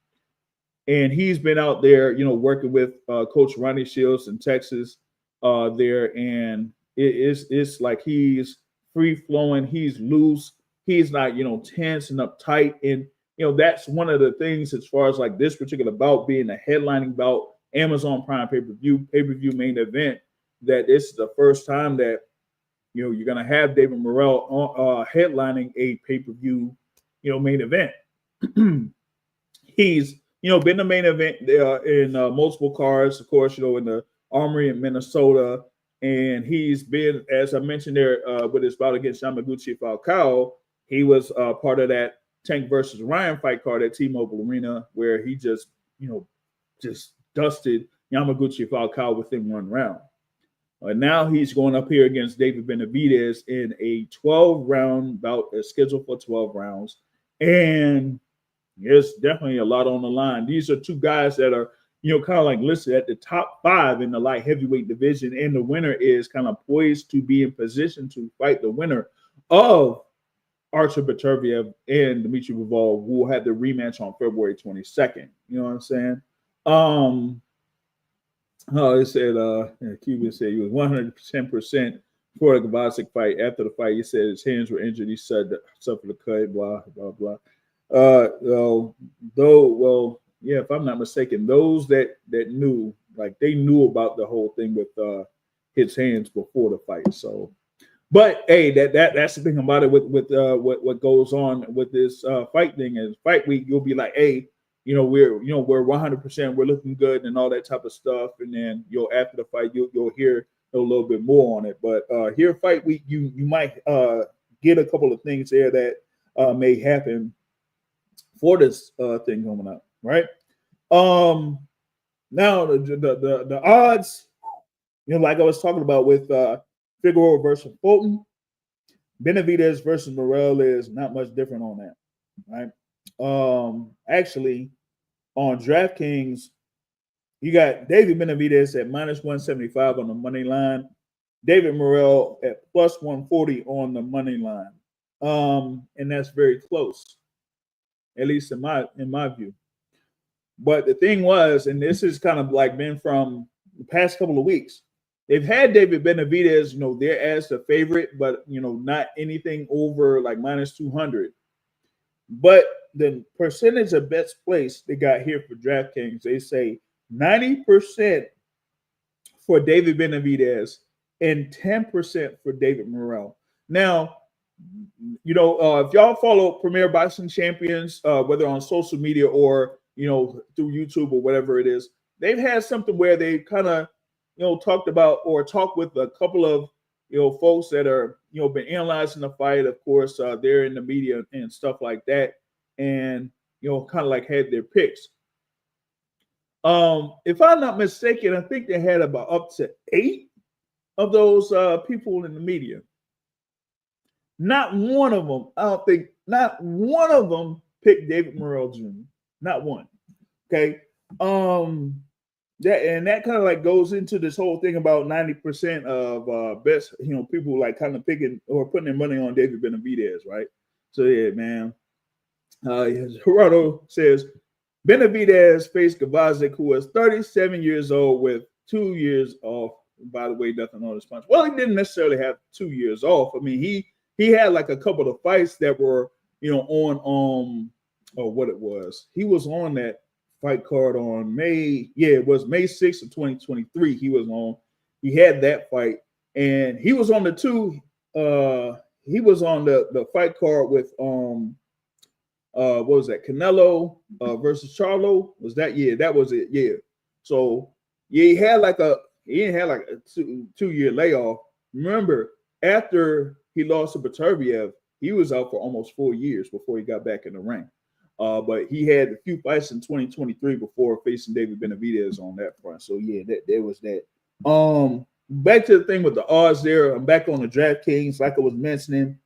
Speaker 1: and he's been out there working with Coach Ronnie Shields in Texas there, and it's like he's free flowing, he's loose, he's not tense and uptight, and that's one of the things as far as like this particular bout being a headlining bout. Amazon Prime pay-per-view main event, that this is the first time that you're gonna have David Morrell headlining a pay-per-view main event. He's been the main event in multiple cards, of course, in the Armory in Minnesota, and he's been, as I mentioned there, with his bout against Yamaguchi Falcao. He was part of that Tank versus Ryan fight card at T-Mobile Arena, where he just dusted Yamaguchi Falcao within one round. Now he's going up here against David Benavidez in a 12-round bout, scheduled for 12 rounds. And there's definitely a lot on the line. These are two guys that are, kind of like listed at the top 5 in the light heavyweight division. And the winner is kind of poised to be in position to fight the winner of Artur Beterbiev and Dmitry Bivol, who will have the rematch on February 22nd. You know what I'm saying? It said Cuban said he was 110% for the Gavasik fight. After the fight, he said his hands were injured. He said suffered a cut, blah blah blah. If I'm not mistaken, those that knew, like they knew about the whole thing with his hands before the fight. So, but hey, that's the thing about it with what goes on with this fight thing is fight week. You'll be like, hey, we're 100%, we're looking good and all that type of stuff, and then after the fight you'll hear a little bit more on it. But here fight week, you might get a couple of things there that may happen for this thing coming up, right? Now the odds, like I was talking about with Figueroa versus Fulton, Benavidez versus Morrell is not much different on that, right? Actually, on DraftKings, you got David Benavidez at -175 on the money line, David Morrell at +140 on the money line, and that's very close, at least in my view. But the thing was, and this is kind of like been from the past couple of weeks, they've had David Benavidez, there as the favorite, but not anything over like -200. But the percentage of bets placed they got here for DraftKings, they say 90% for David Benavidez and 10% for David Morrell. Now, if y'all follow Premier Boxing Champions, whether on social media or through YouTube or whatever it is, they've had something where they kind of talked about or talked with a couple of folks that are been analyzing the fight. Of course, they're in the media and stuff like that, and kind of like had their picks. If I'm not mistaken, I think they had about up to 8 of those people in the media. Not one of them, not one of them picked David Morrell Jr. Not one. Okay. That kind of like goes into this whole thing about 90% of best, people like kind of picking or putting their money on David Benavidez, right? So yeah, man. Gerardo says Benavidez faced Gavasik, who was 37 years old with 2 years off. By the way, nothing on his punch. Well, he didn't necessarily have 2 years off. I mean, he had like a couple of fights that were, on what it was. He was on that fight card on it was May 6th of 2023. He had that fight, and he was on the he was on the fight card with what was that, Canelo versus Charlo? Was that? Yeah, that was it. Yeah. So yeah, he didn't have like a two-year layoff. Remember, after he lost to Beterbiev, he was out for almost 4 years before he got back in the ring. But he had a few fights in 2023 before facing David Benavidez on that front. So yeah, that there was that. Back to the thing with the odds there. I'm back on the DraftKings, like I was mentioning.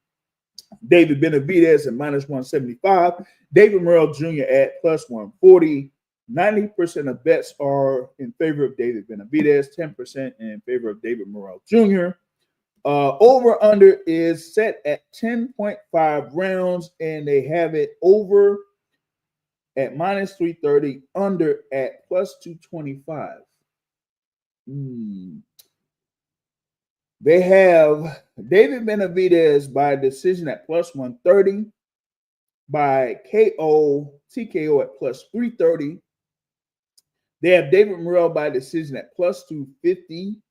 Speaker 1: David Benavidez at minus 175. David Morrell Jr. at plus 140. 90% of bets are in favor of David Benavidez, 10% in favor of David Morrell Jr. Over under is set at 10.5 rounds, and they have it over at minus 330, under at plus 225. They have David Benavidez by decision at plus 130, by TKO at plus 330. They have David Morrell by decision at plus 250,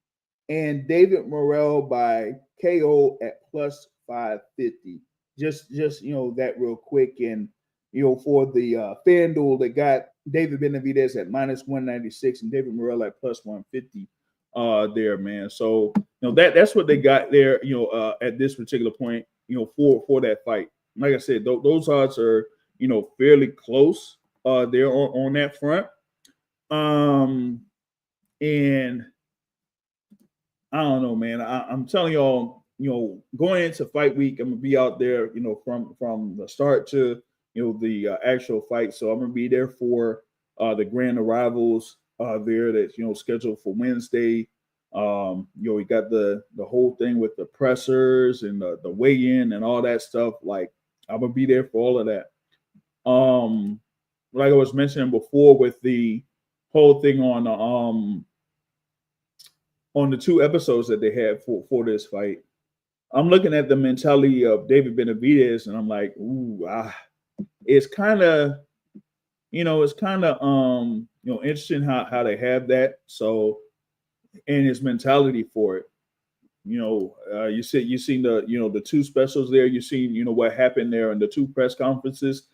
Speaker 1: and David Morrell by KO at plus 550. Just that real quick. And for the FanDuel, they got David Benavidez at minus 196 and David Morrell at plus 150 there, man. So that's what they got there, at this particular point, for that fight. Like I said, those odds are fairly close there on that front. And I don't know, man. I'm telling y'all, going into fight week, I'm gonna be out there, from the start to the actual fight. So I'm gonna be there for the grand arrivals there that's scheduled for Wednesday. We got the whole thing with the pressers and the weigh-in and all that stuff. Like, I'm gonna be there for all of that. Like I was mentioning before, with the whole thing on the 2 episodes that they had for this fight, I'm looking at the mentality of David Benavidez, and I'm like, it's kind of, interesting how they have that. So, and his mentality for it. You seen the 2 specials there. You seen what happened there in the 2 press conferences,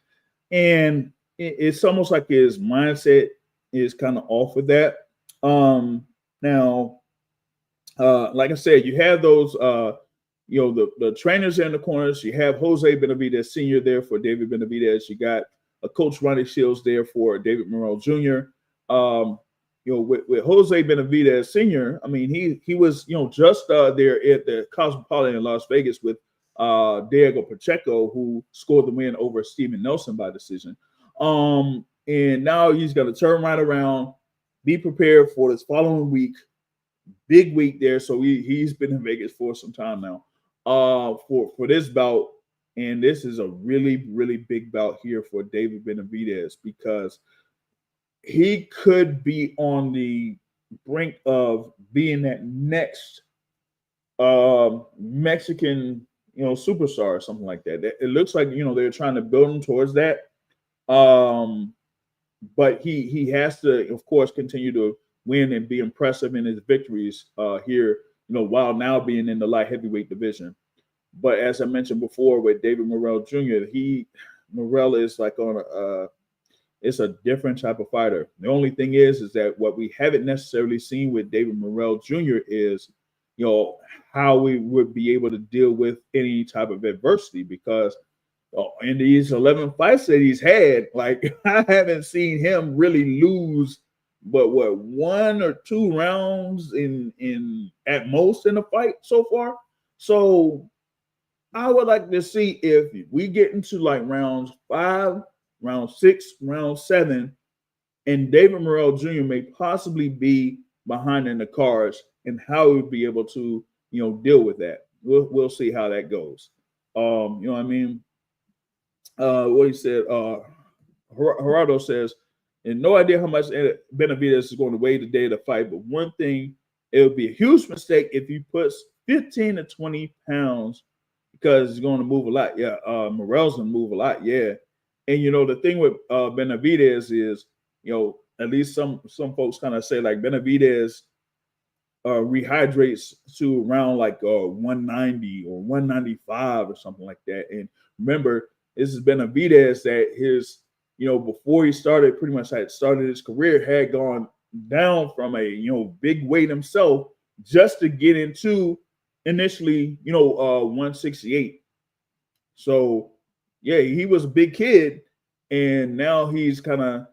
Speaker 1: and it's almost like his mindset is kind of off with that. Now, like I said, you have those, the trainers in the corners. You have Jose Benavidez Sr. there for David Benavidez. You got a coach Ronnie Shields there for David Morrell Jr. With Jose Benavidez Sr., I mean, he was, just there at the Cosmopolitan in Las Vegas with Diego Pacheco, who scored the win over Steven Nelson by decision. And now he's going to turn right around, be prepared for this following week, big week there. So he's been in Vegas for some time now for this bout. And this is a really, really big bout here for David Benavidez, because he could be on the brink of being that next Mexican, superstar or something like that. It looks like, they're trying to build him towards that. But he has to, of course, continue to win and be impressive in his victories here, while now being in the light heavyweight division. But as I mentioned before with David Morrell Jr., Morrell is like it's a different type of fighter. The only thing is that what we haven't necessarily seen with David Morrell Jr. is, how we would be able to deal with any type of adversity, because in these 11 fights that he's had, like, I haven't seen him really lose but 1 or 2 rounds in at most in a fight so far. So I would like to see if we get into like rounds 5, round 6, round 7, and David Morrell Jr. may possibly be behind in the cards, and how he would be able to, deal with that. We'll see how that goes. What he said, Gerardo says, and no idea how much Benavidez is going to weigh the day of the fight, but one thing, it would be a huge mistake if he puts 15 to 20 pounds, because he's going to move a lot. Yeah, Morrell's going to move a lot. Yeah. And, the thing with Benavidez is, at least some folks kind of say, like, Benavidez rehydrates to around like 190 or 195 or something like that. And remember, this is Benavidez that his, before he started, pretty much had started his career, had gone down from a big weight himself just to get into initially 168. So yeah, he was a big kid, and now he's kind of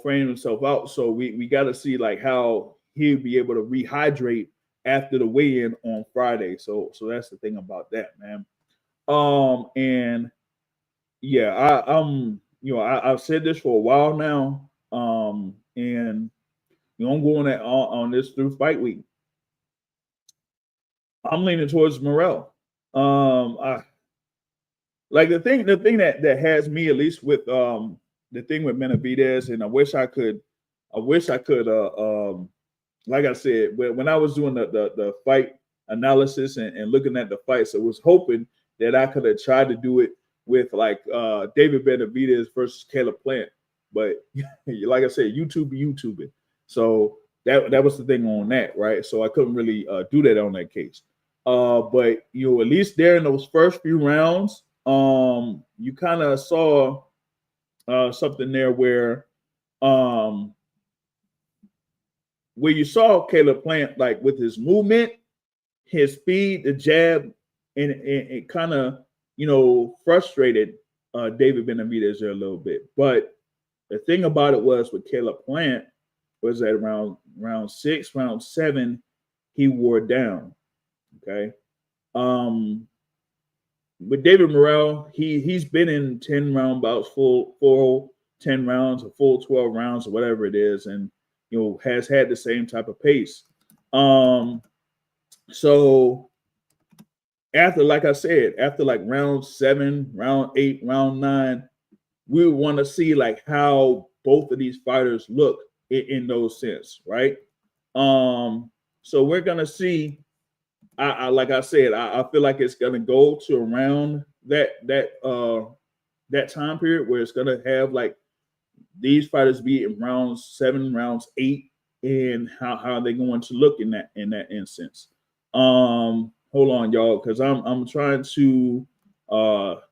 Speaker 1: framing himself out. So we got to see like how he'll be able to rehydrate after the weigh-in on Friday. So that's the thing about that, man. And yeah, I've said this for a while now. And I'm going on this through fight week. I'm leaning towards Morrell. I like the thing that has me at least with the thing with Benavidez, and I wish I could like I said, when I was doing the fight analysis and looking at the fights, I was hoping that I could have tried to do it with like David Benavidez versus Caleb Plant. But like I said, YouTubing. So that was the thing on that, right? So I couldn't really do that on that case. But at least there in those first few rounds, you kind of saw something there um, where you saw Caleb Plant like with his movement, his speed, the jab, and it kind of frustrated David Benavidez there a little bit. But the thing about it was with Caleb Plant was that around round 6, round 7, he wore down. Okay. With David Morrell, he's been in 10 round bouts, full 10 rounds, or full 12 rounds, or whatever it is, and has had the same type of pace. So after, like I said, after like round 7, round 8, round 9, we want to see like how both of these fighters look in those sense, right? So we're gonna see. I like I said, I feel like it's gonna go to around that time period where it's gonna have like these fighters be in rounds 7, rounds 8, and how they're going to look in that instance. Hold on, y'all, because I'm trying to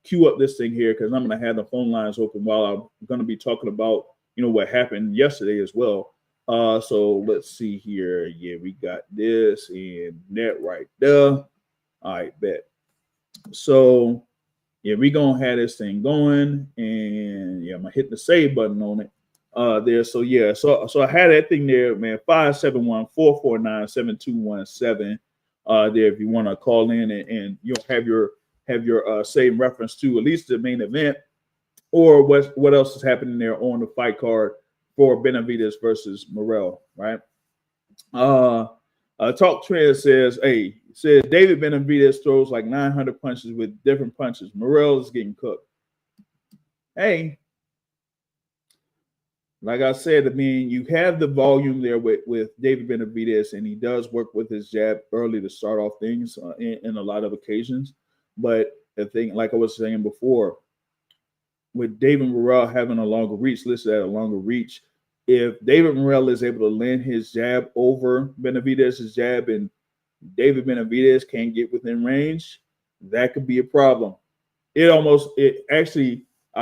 Speaker 1: queue up this thing here because I'm gonna have the phone lines open while I'm gonna be talking about what happened yesterday as well. So let's see here. Yeah, we got this and that right there. All right, bet. So yeah, we gonna have this thing going, and yeah, I'm gonna hit the save button on it. There. So yeah, so I had that thing there, man. 571-449-7217. There, if you want to call in and you'll have your same reference to at least the main event or what else is happening there on the fight card for Benavidez versus Morrell, right? Talk Trend says David Benavidez throws like 900 punches with different punches. Morrell is getting cooked. Hey, like I said, I mean, you have the volume there with David Benavidez, and he does work with his jab early to start off things in a lot of occasions. But the thing, like I was saying before, with David Morrell having a longer reach, listed at a longer reach, if David Morrell is able to land his jab over Benavidez's jab and David Benavidez can't get within range, that could be a problem. I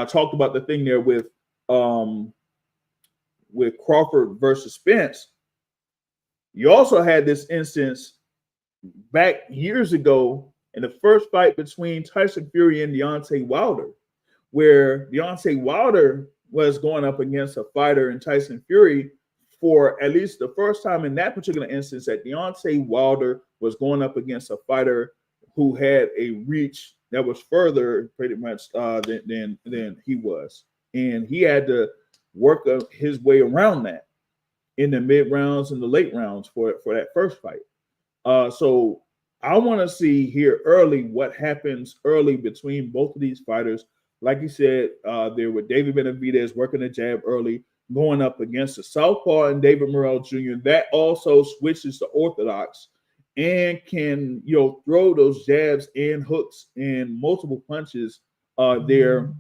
Speaker 1: talked about the thing there with Crawford versus Spence. You also had this instance back years ago in the first fight between Tyson Fury and Deontay Wilder, where Deontay Wilder was going up against a fighter in Tyson Fury for at least the first time in that particular instance that Deontay Wilder was going up against a fighter who had a reach that was further pretty much than he was. And he had to work his way around that in the mid rounds and the late rounds for that first fight. So I want to see here early what happens early between both of these fighters. Like you said, there with David Benavidez working the jab early, going up against the southpaw and David Morrell Jr. That also switches to orthodox and can throw those jabs and hooks and multiple punches there,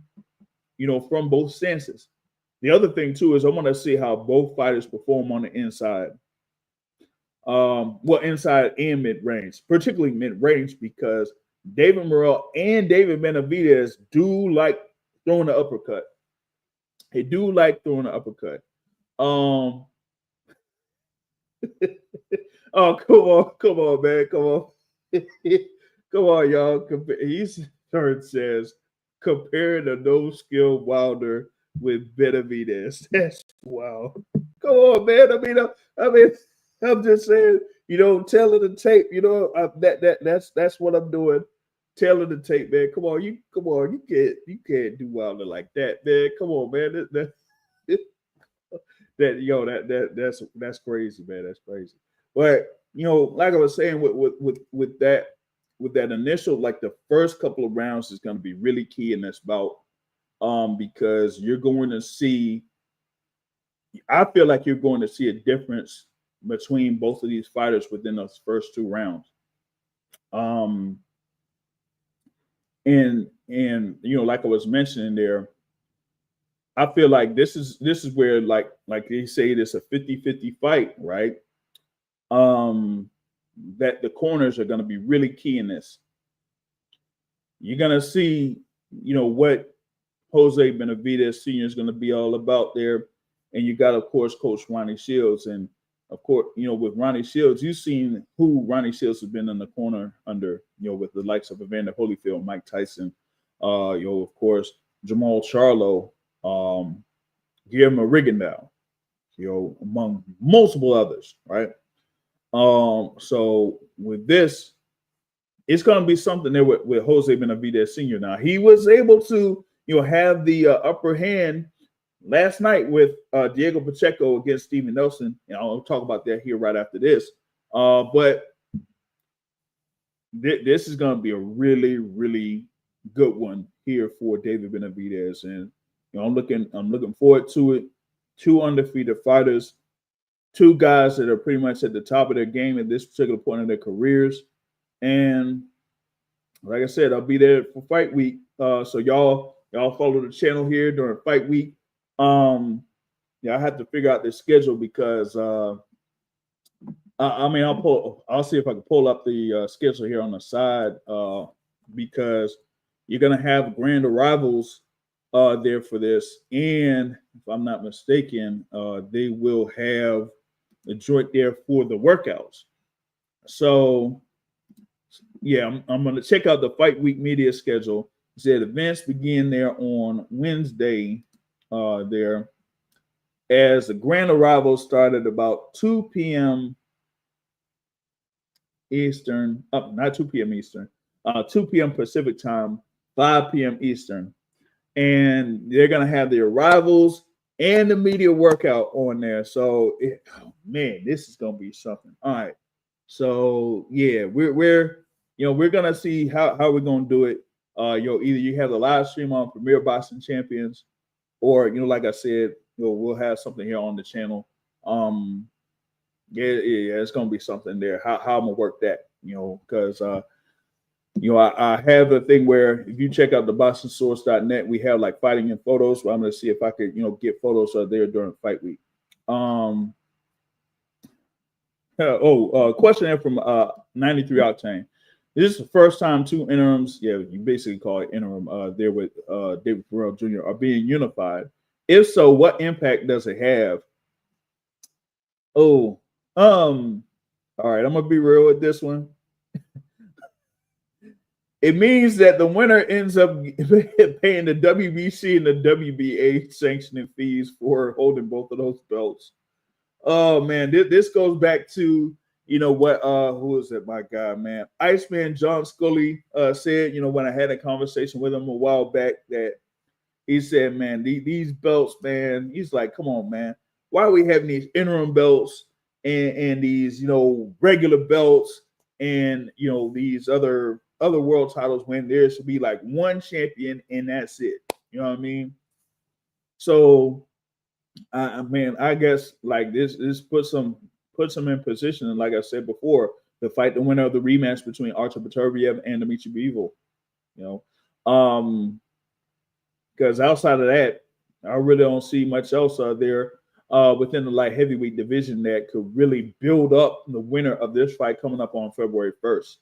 Speaker 1: from both stances. The other thing too is I want to see how both fighters perform on the inside. Inside and mid-range, particularly mid-range, because David Morrell and David Benavidez do like throwing the uppercut. They do like throwing the uppercut. Oh, come on, man, come on, come on, y'all. He's turn says compare the no skill Wilder with Benavidez. That's wow. Come on, man. I mean, I'm just saying. Telling the tape. That's what I'm doing. Telling the tape, man. Come on. You can't do Wilder like that, man. Come on, man. That's crazy, man. That's crazy. But like I was saying, with that initial, like the first couple of rounds is going to be really key in this bout, because you're going to see. I feel like you're going to see a difference between both of these fighters within those first two rounds. Um, and like I was mentioning there, I feel like this is where like they say it's a 50-50 fight, right? That the corners are going to be really key in this. You're going to see, what Jose Benavidez Sr. is going to be all about there. And you got, of course, Coach Ronnie Shields. And, of course, with Ronnie Shields, you've seen who Ronnie Shields has been in the corner under, with the likes of Evander Holyfield, Mike Tyson, of course, Jamal Charlo, Guillermo Rigondeaux, among multiple others, right? So with this, it's going to be something there with Jose Benavidez Sr. Now, he was able to, have the upper hand last night with Diego Pacheco against Steven Nelson. I'll talk about that here right after this. But this is going to be a really, really good one here for David Benavidez, and I'm looking forward to it. Two undefeated fighters, two guys that are pretty much at the top of their game at this particular point in their careers. And like I said, I'll be there for fight week. So y'all follow the channel here during fight week. I have to figure out the schedule because I'll see if I can pull up the schedule here on the side, because you're gonna have grand arrivals there for this, and if I'm not mistaken, they will have a joint there for the workouts. So yeah, I'm going to check out the Fight Week media schedule. It said events begin there on Wednesday there, as the grand arrival started about 2 p.m. Eastern, not 2 p.m. Eastern, 2 p.m. Pacific time, 5 p.m. Eastern. And they're going to have the arrivals and the media workout on there. So, man, this is going to be something. All right. So, yeah, we're going to see how we're going to do it. Either you have the live stream on Premier Boxing Champions, or, like I said, we'll have something here on the channel. Yeah, it's going to be something there. How I'm going to work that, because I have a thing where if you check out the BoxingSource.net, we have like fighting in photos. So I'm going to see if I could, get photos there during fight week. Question there from 93 Octane. This is the first time two interims, you basically call it interim, there with David Morrell Jr. are being unified. If so, what impact does it have? All right, I'm going to be real with this one. It means that the winner ends up paying the WBC and the WBA sanctioning fees for holding both of those belts. Oh, man, this goes back to, what, who is it, my guy, man? Iceman John Scully said, when I had a conversation with him a while back, that he said, man, these belts, man, he's like, come on, man. Why are we having these interim belts and these, regular belts and, these other world titles when there should be like one champion and that's it? You know what I mean? So, I guess like this puts them in position, and like I said before, to fight the winner of the rematch between Artur Beterbiev and Dmitry Bivol. Because outside of that, I really don't see much else there within the light heavyweight division that could really build up the winner of this fight coming up on February 1st.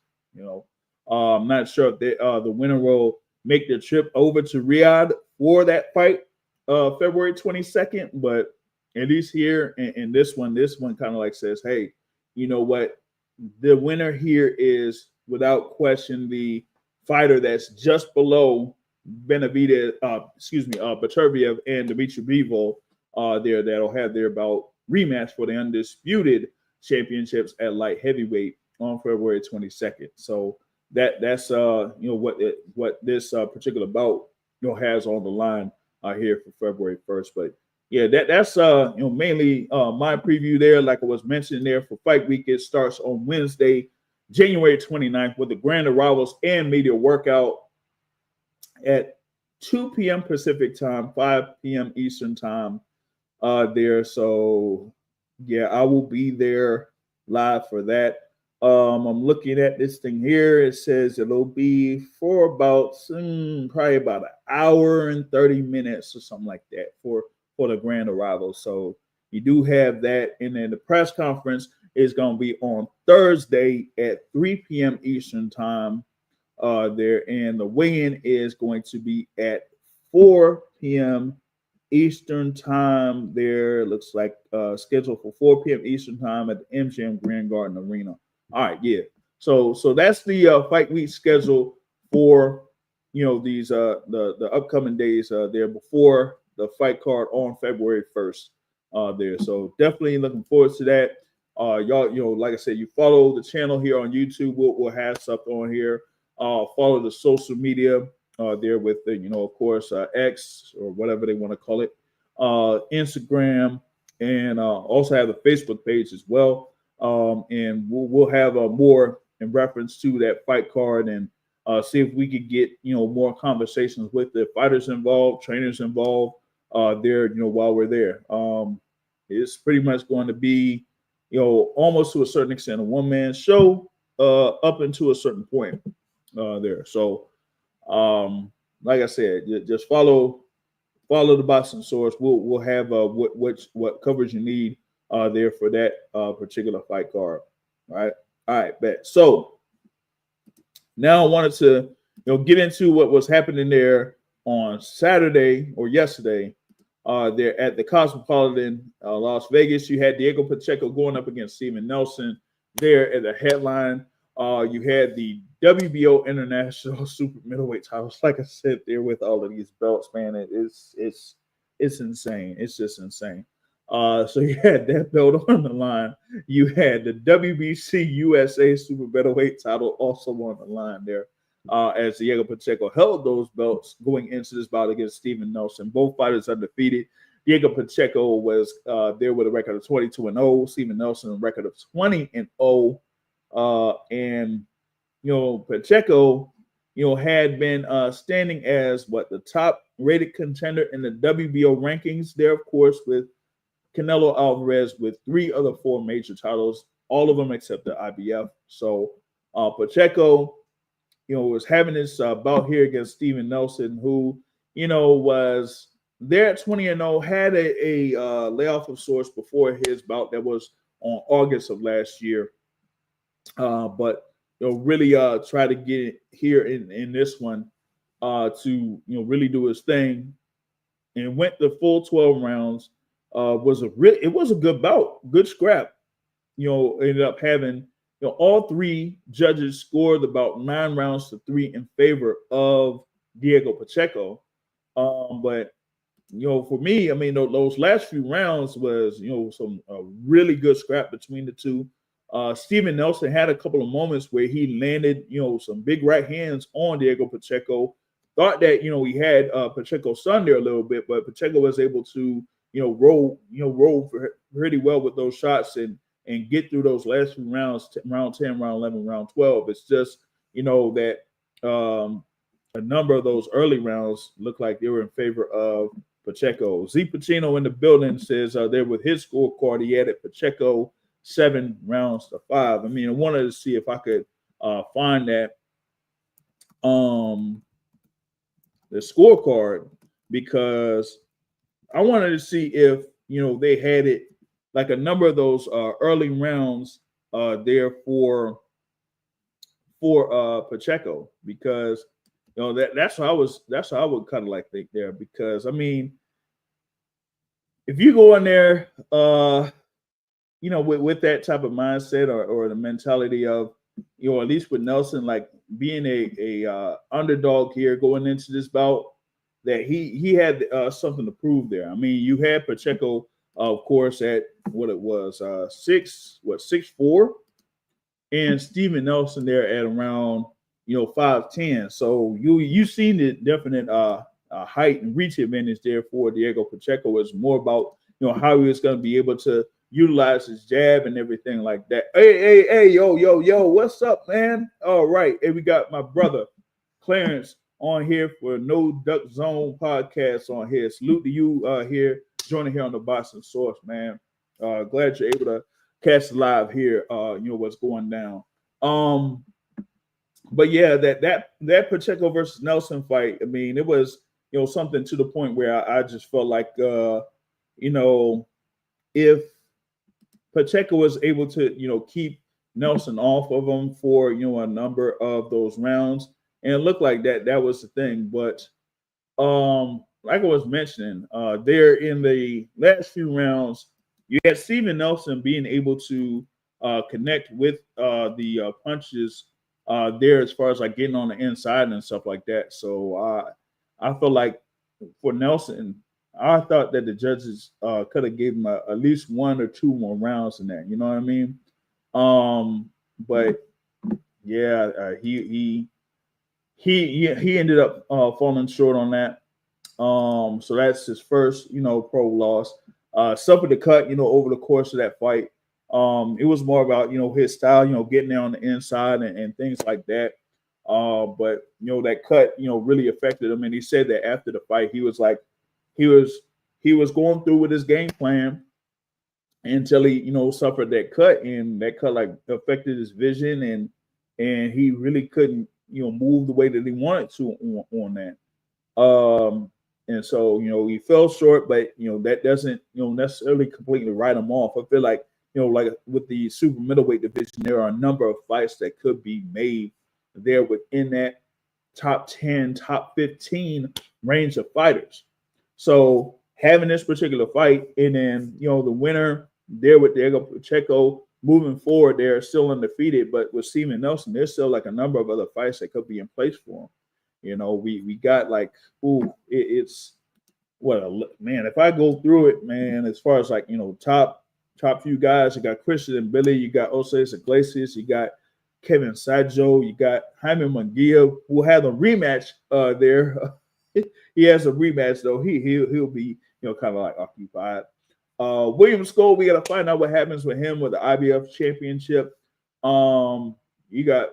Speaker 1: I'm not sure if the winner will make the trip over to Riyadh for that fight February 22nd, but at least here in this one kind of like says, hey, you know what? The winner here is without question the fighter that's just below Benavidez, Beterbiev and Dmitry Bivol there that'll have their bout rematch for the undisputed championships at light heavyweight on February 22nd. So that's what this particular bout has on the line here for February 1st. But yeah, that's mainly my preview there. Like I was mentioning there for Fight Week, it starts on Wednesday, January 29th with the grand arrivals and media workout at 2 p.m. Pacific time, 5 p.m. Eastern time there. So yeah, I will be there live for that. I'm looking at this thing here. It says it'll be for about probably about an hour and 30 minutes or something like that for the grand arrival. So you do have that. And then the press conference is going to be on Thursday at 3 p.m. Eastern time there. And the weigh-in is going to be at 4 p.m. Eastern time there. Looks like scheduled for 4 p.m. Eastern time at the MGM Grand Garden Arena. All right, yeah. So that's the Fight Week schedule for these the upcoming days there before the fight card on February 1st there. So definitely looking forward to that. Y'all, like I said, you follow the channel here on YouTube. We'll have stuff on here. Follow the social media there with the, of course, X or whatever they want to call it, Instagram, and also have the Facebook page as well. And we'll have more in reference to that fight card and see if we could get more conversations with the fighters involved, trainers involved there while we're there. It's pretty much going to be almost to a certain extent a one-man show up until a certain point there. So like I said, just follow the Boxing Source. We'll have what coverage you need there for that particular fight card. All right, bet. So now I wanted to get into what was happening there on Saturday or yesterday there at the Cosmopolitan Las Vegas. You had Diego Pacheco going up against Steven Nelson there at the headline. You had the WBO International Super Middleweight titles. Like I said, there with all of these belts, man, it's insane. It's just insane. So you had that belt on the line. You had the WBC USA Super Middleweight title also on the line there. As Diego Pacheco held those belts going into this bout against Steven Nelson. Both fighters undefeated. Diego Pacheco was there with a record of 22-0. Steven Nelson a record of 20-0. And Pacheco had been standing as the top rated contender in the WBO rankings there, of course, with Canelo Alvarez with 3 of the 4 major titles, all of them except the IBF. So Pacheco was having this bout here against Steven Nelson, who was there at 20-0, had a layoff of sorts before his bout that was on August of last year. But really try to get it here in this one to really do his thing, and went the full 12 rounds. It was a good bout, good scrap. Ended up having all 3 judges scored about 9 rounds to 3 in favor of Diego Pacheco. But for me, I mean, those last few rounds was some really good scrap between the two. Steven Nelson had a couple of moments where he landed, some big right hands on Diego Pacheco. Thought that, he had Pacheco's son there a little bit, but Pacheco was able to, roll pretty well with those shots and get through those last few rounds, round 10, round 11, round 12. It's just, that a number of those early rounds looked like they were in favor of Pacheco. Z Pacino in the building says there with his scorecard, he added Pacheco 7 rounds to 5. I mean, I wanted to see if I could find that the scorecard, because I wanted to see if they had it like a number of those early rounds there for Pacheco, because that's how I would kind of like think there, because I mean, if you go in there, with that type of mindset or the mentality of, at least with Nelson, like being a underdog here going into this bout, that he had something to prove there. I mean, you had Pacheco, of course, at what it was, 6'4", and Steven Nelson there at around 5'10". So you seen the definite height and reach advantage there for Diego Pacheco. It's more about how he was going to be able to utilize his jab and everything like that. Hey, yo, what's up, man? All right, hey, we got my brother Clarence on here for No Duck Zone podcast on here. Salute to you here joining here on the Boston Source, man. Glad you're able to catch live here. What's going down. But yeah, that Pacheco versus Nelson fight. I mean, it was something to the point where I just felt like if Pacheco was able to keep Nelson off of him for a number of those rounds, and it looked like that was the thing. But like I was mentioning, there in the last few rounds, you had Steven Nelson being able to connect with the punches there as far as like getting on the inside and stuff like that. So I feel like for Nelson, I thought that the judges could have gave him at least one or two more rounds in that. You know what I mean? But yeah, he ended up falling short on that. So that's his first, pro loss. Suffered the cut, over the course of that fight. It was more about, his style, getting there on the inside and things like that. But that cut, really affected him. And he said that after the fight, he was like, he was going through with his game plan until he, suffered that cut, and that cut like affected his vision, and he really couldn't, move the way that he wanted to on that. And so, he fell short, but that doesn't, necessarily completely write him off. I feel like, like with the super middleweight division, there are a number of fights that could be made there within that top 10, top 15 range of fighters. So having this particular fight, and then, the winner there with Diego Pacheco moving forward, they're still undefeated, but with Steven Nelson, there's still like a number of other fights that could be in place for him. We got like, it's what man. If I go through it, man, as far as like top few guys, you got Christian and Billy, you got Osei Iglesias, you got Kevin Sajo, you got Jaime Munguia, who had a rematch there. He has a rematch though. He'll be kind of like occupied. William Scope, we got to find out what happens with him with the IBF championship. You got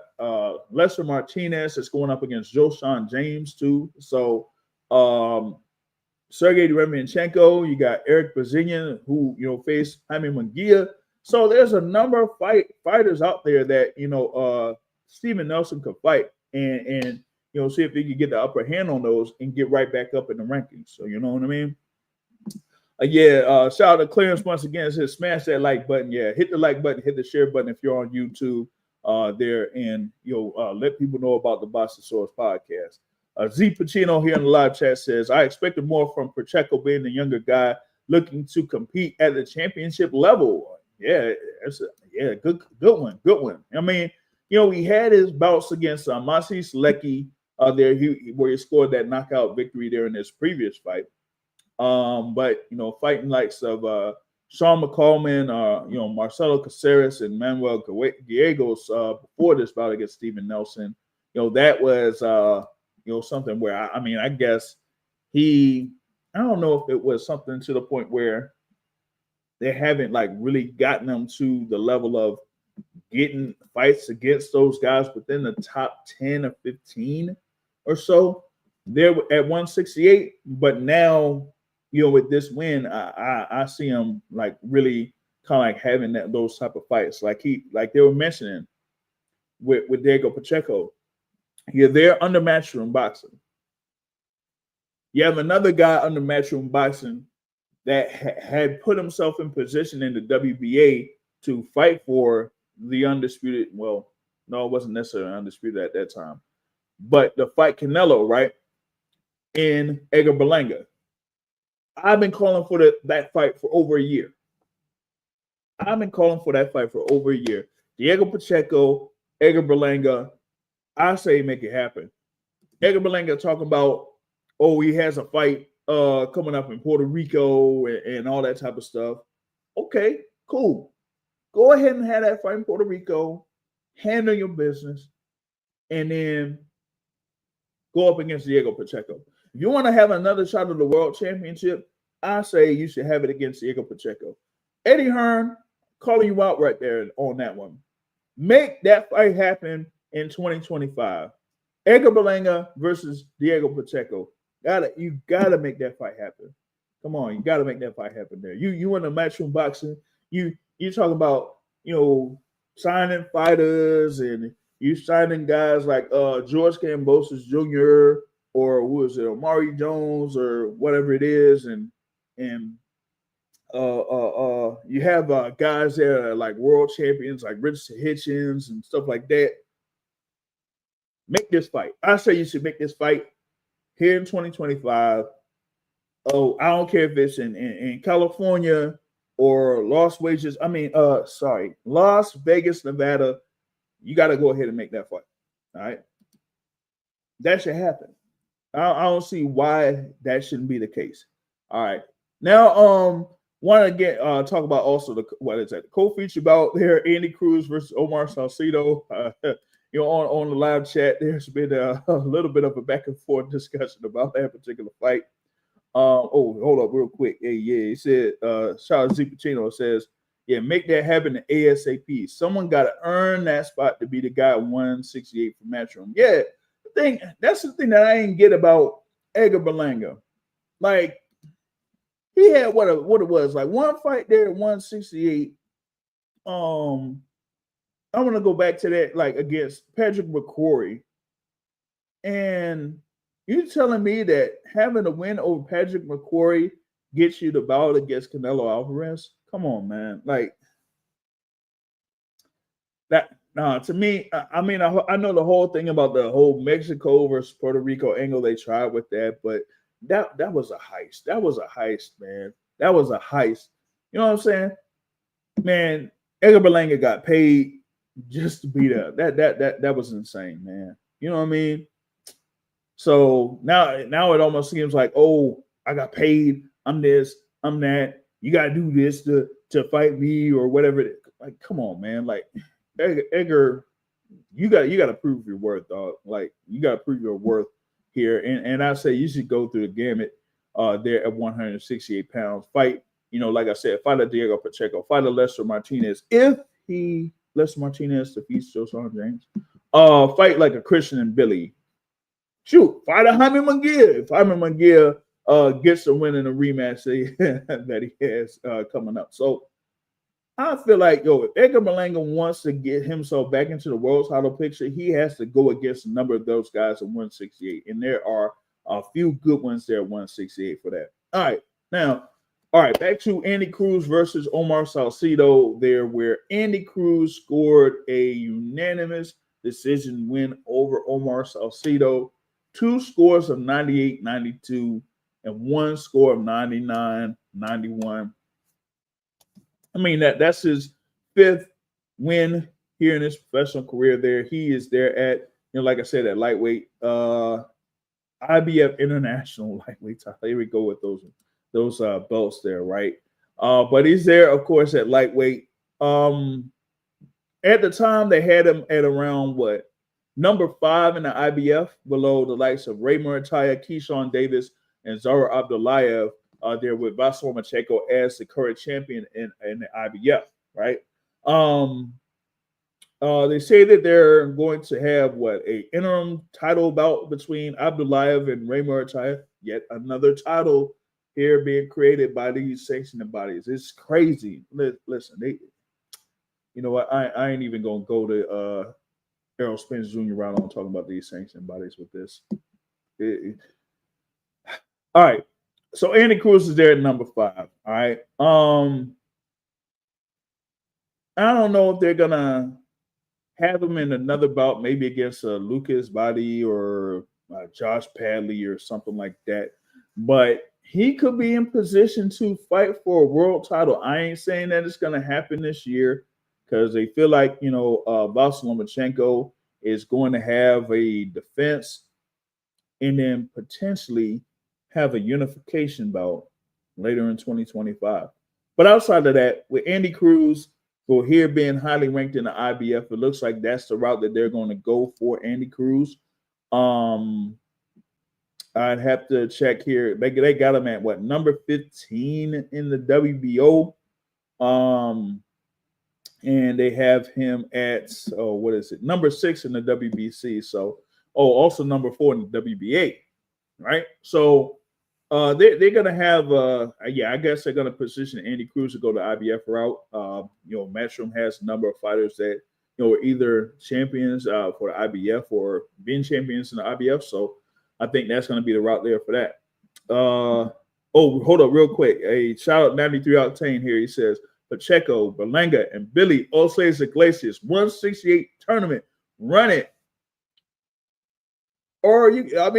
Speaker 1: Lester Martinez that's going up against Joshawn James too. So Sergey Derevyanchenko, you got Eric Bazinian who faced Jaime Munguia. So there's a number of fighters out there that Steven Nelson could fight and see if he could get the upper hand on those and get right back up in the rankings. So you know what I mean? Shout out to Clarence once again. It says smash that like button. Yeah, hit the like button, hit the share button if you're on YouTube there, and let people know about the Boston Source podcast. Z Pacino here in the live chat says, I expected more from Pacheco being the younger guy looking to compete at the championship level. Yeah, good one. I mean, he had his bouts against Maciej Leckie there, where he scored that knockout victory there in his previous fight. But fighting likes of Sean McCollman, Marcelo Caceres and Manuel Gallegos before this bout against Steven Nelson, that was something where I guess I don't know if it was something to the point where they haven't like really gotten them to the level of getting fights against those guys within the top 10 or 15 or so. They're at 168, but now with this win, I see him like really kind of like having those type of fights, like they were mentioning with Diego Pacheco. They're under matchroom boxing. You have another guy under matchroom boxing that had put himself in position in the WBA to fight for the undisputed. Well, no, it wasn't necessarily undisputed at that time, but the fight Canelo, right, in Edgar Berlanga. I've been calling for that fight for over a year. Diego Pacheco, Edgar Berlanga, I say make it happen. Edgar Berlanga talking about, he has a fight coming up in Puerto Rico and all that type of stuff. Okay, cool. Go ahead and have that fight in Puerto Rico, handle your business, and then go up against Diego Pacheco. If you want to have another shot at the world championship, I say you should have it against Diego Pacheco. Eddie Hearn, calling you out right there on that one. Make that fight happen in 2025. Edgar Berlanga versus Diego Pacheco. You gotta make that fight happen. Come on, you gotta make that fight happen there. You in the matchroom boxing. You talking about signing fighters and you signing guys like George Kambosos Jr. or who is it, Omari Jones or whatever it is, and you have guys that are like world champions like Richard Hitchens and stuff like that. Make this fight. I say you should make this fight here in 2025. Oh, I don't care if it's in California or Las Vegas, Nevada. You got to go ahead and make that fight. All right. That should happen. I don't see why that shouldn't be the case. All right. Now, want to get talk about also the co-feature bout there, Andy Cruz versus Omar Salcedo. On the live chat, there's been a little bit of a back and forth discussion about that particular fight. Hold up real quick. He said, Charles Z. Pacino says, make that happen ASAP. Someone got to earn that spot to be the guy at 168 for Matchroom. Yeah, that's the thing that I didn't get about Edgar Berlanga. Like, he had what it was, like one fight there at 168. I want to go back to that, like against Patrick McCrory. And you telling me that having a win over Patrick McCrory gets you the bout against Canelo Alvarez? Come on, man. Like that. To me, I know the whole thing about the whole Mexico versus Puerto Rico angle they tried with that, but that was a heist. That was a heist, man. That was a heist. You know what I'm saying? Man, Edgar Berlanga got paid just to be there. That was insane, man. You know what I mean? So now it almost seems like, I got paid. I'm this, I'm that. You gotta do this to fight me or whatever. Like, come on, man. Like, Edgar, you gotta prove your worth, dog. Like, you gotta prove your worth here. And I say you should go through the gamut there at 168 pounds. Fight, like I said, fight a Diego Pacheco, fight a Lester Martinez. If Lester Martinez defeats Joshua James, fight like a Christian and Billy. Shoot, fight a Jaime Munguia. If Jaime Munguia gets a win in a rematch that he has coming up. So I feel like, if Edgar Berlanga wants to get himself back into the world title picture, he has to go against a number of those guys at 168. And there are a few good ones there at 168 for that. All right, back to Andy Cruz versus Omar Salcedo there, where Andy Cruz scored a unanimous decision win over Omar Salcedo. 2 scores of 98-92 and 1 score of 99-91. I mean, that's his 5th win here in his professional career there. He is there at, like I said, at lightweight, IBF International lightweight title. Here we go with those belts there, right? But he's there, of course, at lightweight. At the time, they had him at around number 5 in the IBF, below the likes of Ray Murataya, Keyshawn Davis, and Zara Abdullayev. There with Vasyl Lomachenko as the current champion in the IBF, right? They say that they're going to have a interim title bout between Abdullayev and Ray Murataya. Yet another title here being created by these sanctioning bodies. It's crazy. Listen, you know what? I ain't even gonna go to Errol Spence Jr. route on talking about these sanctioning bodies with this. All right. So Andy Cruz is there at number 5. All right. I don't know if they're gonna have him in another bout, maybe against Lucas Body or Josh Padley or something like that. But he could be in position to fight for a world title. I ain't saying that it's going to happen this year because they feel like, Vasyl Lomachenko is going to have a defense and then potentially have a unification bout later in 2025. But outside of that, with Andy Cruz, for here being highly ranked in the IBF, it looks like that's the route that they're going to go for Andy Cruz. I'd have to check here. They got him at what, number 15 in the WBO. And they have him at what is it? Number 6 in the WBC. So, also number 4 in the WBA, right? So they're gonna have I guess they're gonna position Andy Cruz to go the IBF route. Matchroom has a number of fighters that are either champions for the IBF or being champions in the IBF. So I think that's gonna be the route there for that. Hold up real quick. A shout out 93 Octane here. He says Pacheco, Berlanga, and Billy Osays Iglesias 168 tournament. Run it. Or you got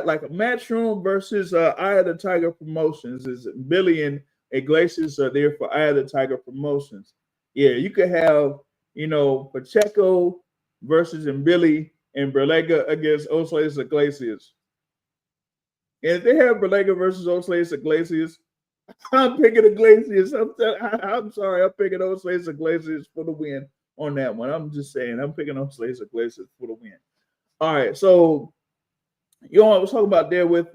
Speaker 1: like a Matchroom versus Eye of the Tiger Promotions. Is Billy and Iglesias are there for Eye of the Tiger Promotions. Yeah, you could have Pacheco versus Billy and Berlanga against Osays Iglesias. And if they have Berlanga versus Osays Iglesias, I'm picking Iglesias. I'm sorry, I'm picking Osays Iglesias for the win on that one. I'm just saying, I'm picking Osays Iglesias for the win. All right, so I was talking about there with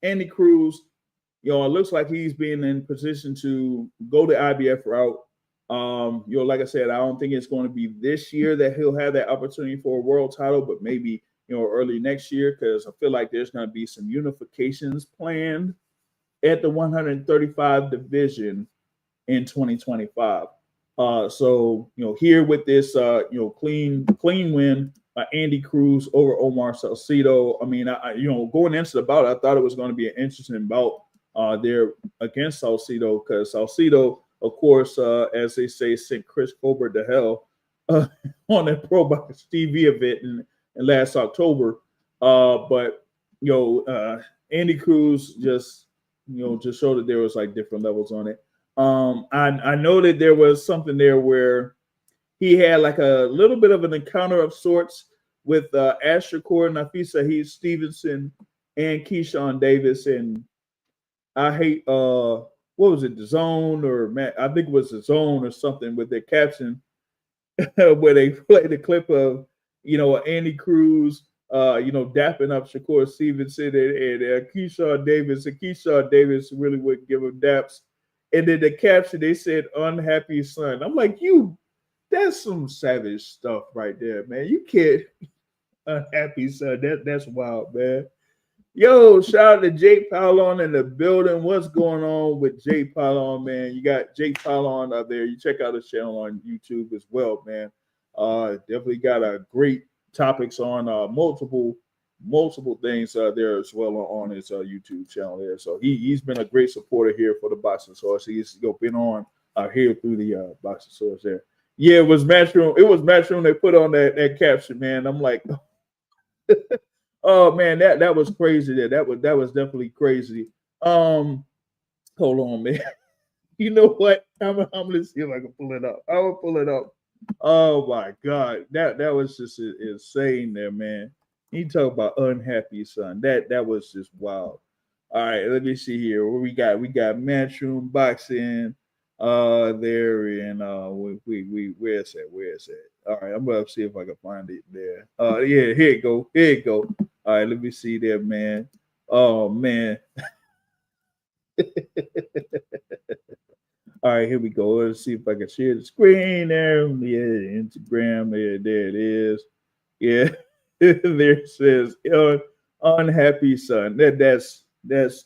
Speaker 1: Andy Cruz. It looks like he's being in position to go the IBF route. Like I said, I don't think it's going to be this year that he'll have that opportunity for a world title, but maybe early next year, because I feel like there's going to be some unifications planned at the 135 division in 2025. So here with this clean win by Andy Cruz over Omar Salcedo. I mean, going into the bout, I thought it was going to be an interesting bout there against Salcedo, because Salcedo, of course, as they say, sent Chris Colbert to hell on that Pro Box TV event in last October. But Andy Cruz just showed that there was like different levels on it. I know that there was something there where he had like a little bit of an encounter of sorts with Asher Core, Nafisa Heath Stevenson, and Keyshawn Davis. And I hate what was it, the Zone, or I think it was the Zone or something, with their caption where they played the clip of Andy Cruz dapping up Shakur Stevenson and Keyshawn Davis, and Keyshawn Davis really wouldn't give him daps. And then the caption, they said, "Unhappy son." I'm like, that's some savage stuff right there, man. You can't unhappy son. That's wild, man. Yo, shout out to Jake Paulon in the building. What's going on with Jake Paulon, man? You got Jake Paulon out there. You check out his channel on YouTube as well, man. Definitely got a great topics on multiple things there as well on his YouTube channel there. So he's been a great supporter here for the Boxing Source. He's been on here through the Boxing Source there. Yeah, it was Matchroom. It was Matchroom. They put on that caption, man. I'm like, oh man, that was crazy. That was definitely crazy. Hold on, man. You know what? I'm gonna see if I can pull it up. I will pull it up. Oh my God, that was just insane there, man. You talk about unhappy son. That was just wild. All right, let me see here. What we got? We got Matchroom Boxing. There in where's that? All right, I'm gonna see if I can find it there. Yeah, here it go. All right, let me see there, man. Oh man. All right, here we go. Let's see if I can share the screen there. Yeah, Instagram. There it is. Yeah, there it says unhappy son. That's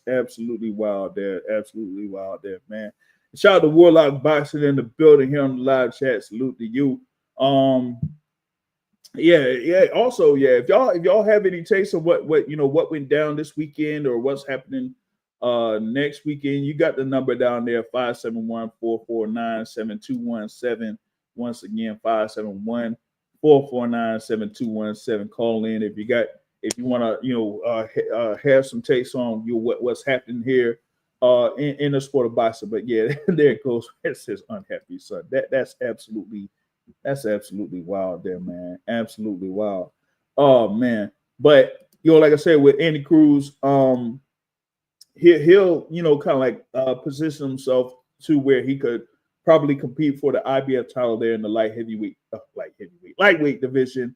Speaker 1: absolutely wild there. Absolutely wild there, man. Shout out to Warlock Boxing in the building here on the live chat. Salute to you. Yeah. Also, yeah. If y'all have any takes of what went down this weekend or what's happening next weekend, you got the number down there, 571-449-7217. Once again, 571-449-7217. Call in if if you want to, have some takes on what's happening here in the sport of boxing. But yeah, there it goes. It says unhappy son. That's absolutely wild there, man. Absolutely wild. Oh man. But like I said, with Andy Cruz, he'll kind of like position himself to where he could probably compete for the IBF title there in the lightweight division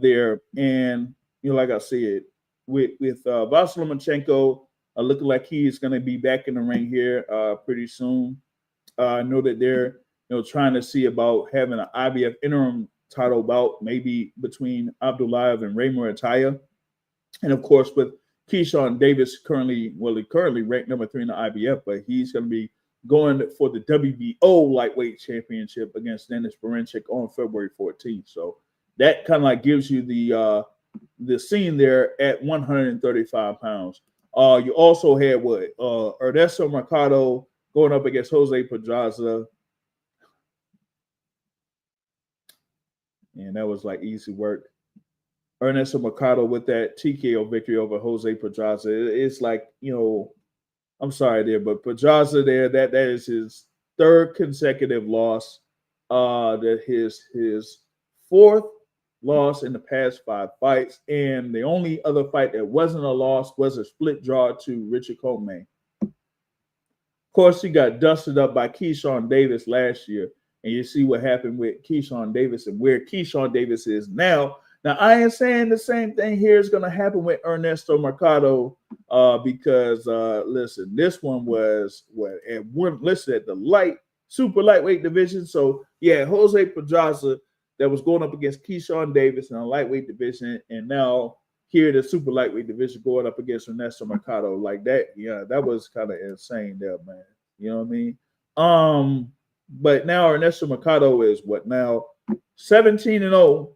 Speaker 1: there. And like I said, with Vasily Lomachenko looking like he's going to be back in the ring here pretty soon. I know that they're trying to see about having an IBF interim title bout, maybe between Abdullayev and Ray Murataya. And of course, with Keyshawn Davis currently ranked number 3 in the IBF, but he's going to be going for the WBO lightweight championship against Dennis Berinchyk on February 14th. So that kind of like gives you the scene there at 135 pounds. You also had Ernesto Mercado going up against Jose Pedraza. And that was like easy work. Ernesto Mercado with that TKO victory over Jose Pedraza. It's like, I'm sorry there, but Pedraza there, that is his 3rd consecutive loss. That his 4th loss in the past 5 fights. And the only other fight that wasn't a loss was a split draw to Richard Coleman. Of course, he got dusted up by Keyshawn Davis last year. And you see what happened with Keyshawn Davis and where Keyshawn Davis is now. Now, I ain't saying the same thing here is going to happen with Ernesto Mercado because, listen, this one was listed at the super lightweight division. So, yeah, Jose Pedraza that was going up against Keyshawn Davis in a lightweight division, and now here the super lightweight division going up against Ernesto Mercado like that. Yeah, that was kind of insane there, man. You know what I mean? But now Ernesto Mercado is what now 17-0.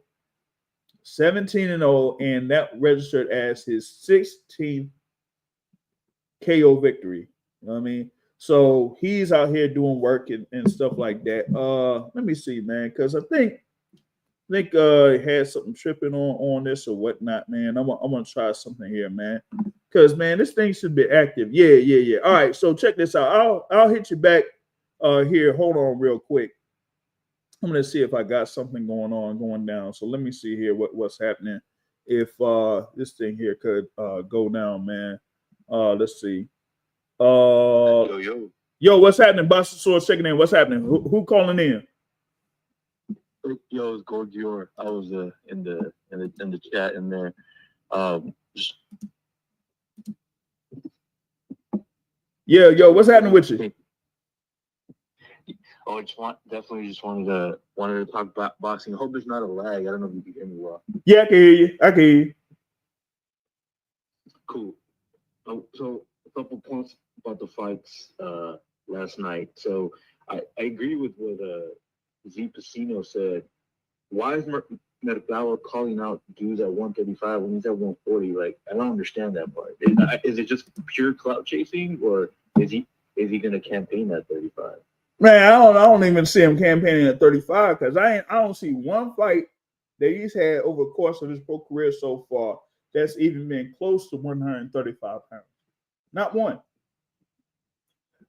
Speaker 1: 17-0, and that registered as his 16th KO victory. You know what I mean? So he's out here doing work and stuff like that. Let me see, man, because I think he had something tripping on this or whatnot, man. I'm gonna try something here, man. Because man, this thing should be active. Yeah. All right, so check this out. I'll hit you back here. Hold on real quick. I'm going to see if I got something going down. So let me see here what's happening. If this thing here could go down, man. Let's see. Yo, what's happening? Boston Source checking in. What's happening? Who calling in?
Speaker 2: Yo, it's Gordior. I was in the chat in there.
Speaker 1: Yo, what's happening with you?
Speaker 2: Oh, definitely just wanted to talk about boxing. I hope there's not a lag. I don't know if you can hear me well.
Speaker 1: Yeah, I can hear you.
Speaker 2: Cool. So a couple points about the fights last night. So I agree with what Z Pacino said. Why is Mercado calling out dudes at 135 when he's at 140? Like, I don't understand that part. Is it just pure clout chasing, or is he going to campaign at 35?
Speaker 1: Man, I don't even see him campaigning at 35 because I don't see one fight that he's had over the course of his pro career so far that's even been close to 135 pounds. Not one.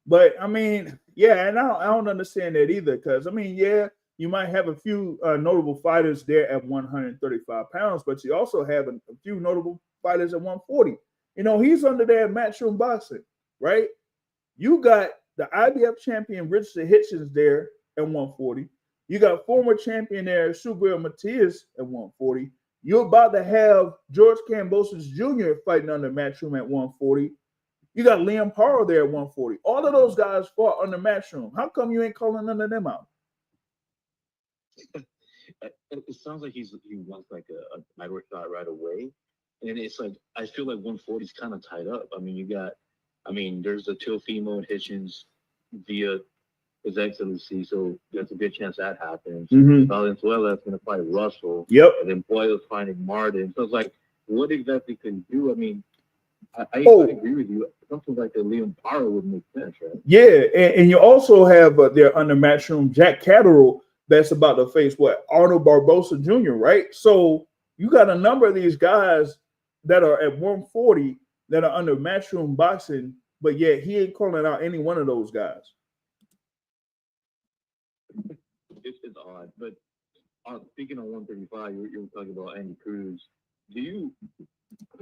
Speaker 1: But I mean, yeah, and I don't understand that either because I mean, yeah, you might have a few notable fighters there at 135 pounds, but you also have a few notable fighters at 140. He's under there Matchroom Boxing, right? You got the IBF champion Richard Hitchens there at 140. You got former champion there Subriel Matias at 140. You're about to have George Kambosos Jr. fighting under Matchroom at 140. You got Liam Parra there at 140. All of those guys fought under Matchroom. How come you ain't calling none of them out?
Speaker 2: It sounds like he wants like a lightweight shot right away, and it's like I feel like 140 is kind of tied up. There's the Teofimo and Hitchens via His Excellency, so there's a good chance that happens. Valenzuela is going to fight Russell.
Speaker 1: Yep.
Speaker 2: And then Boyle's fighting Martin. So it's like, what exactly can you do? I mean, I agree with you. Something like the Liam Parra would make sense, right?
Speaker 1: Yeah, and you also have there under Matchroom Jack Catterall that's about to face Arnold Barbosa Jr., right? So you got a number of these guys that are at 140 that are under Matchroom Boxing, but yet he ain't calling out any one of those guys.
Speaker 2: It's odd, but speaking on 135, you were talking about Andy Cruz. I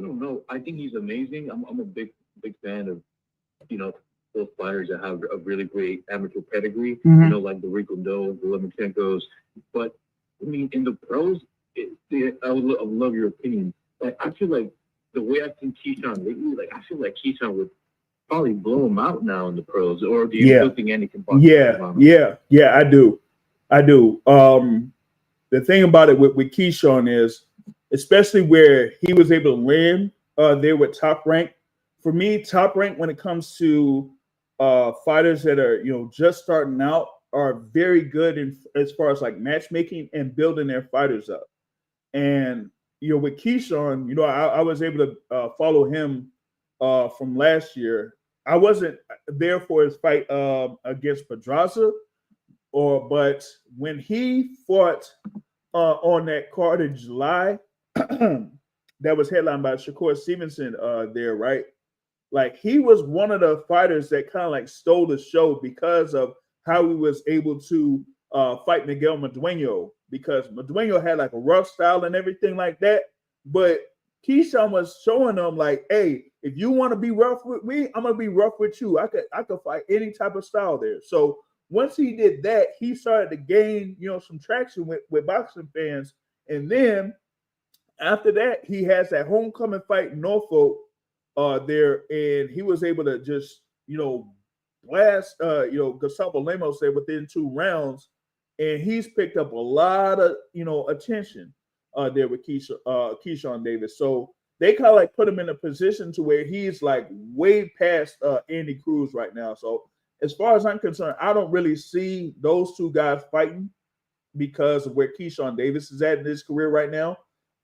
Speaker 2: don't know. I think he's amazing. I'm a big fan of, those fighters that have a really great amateur pedigree, like the Rico Doe, the Lomachenko's. But, I mean, in the pros, I would love your opinion. Like, I feel like the way I've seen Keyshawn lately, like, I feel like Keyshawn would probably blow him out now in the pros. Or do you still think Andy can box?
Speaker 1: Yeah, I do. The thing about it with Keyshawn is, especially where he was able to land there with Top Rank. For me, Top Rank, when it comes to fighters that are just starting out, are very good as far as like matchmaking and building their fighters up. And with Keyshawn, I was able to follow him from last year. I wasn't there for his fight against Pedraza, but when he fought on that card in July, that was headlined by Shakur Stevenson there, right? Like, he was one of the fighters that kind of like stole the show because of how he was able to fight Miguel Madueño, because Madueño had like a rough style and everything like that. But Keyshawn was showing them like, hey, if you want to be rough with me, I'm gonna be rough with you. I could fight any type of style there. So once he did that, he started to gain, some traction with boxing fans. And then after that, he has that homecoming fight in Norfolk there, and he was able to just, blast, Gustavo Lemos there within 2 rounds, and he's picked up a lot of, attention there with Keyshawn Davis. So they kind of like put him in a position to where he's like way past Andy Cruz right now. So as far as I'm concerned, I don't really see those two guys fighting because of where Keyshawn Davis is at in his career right now.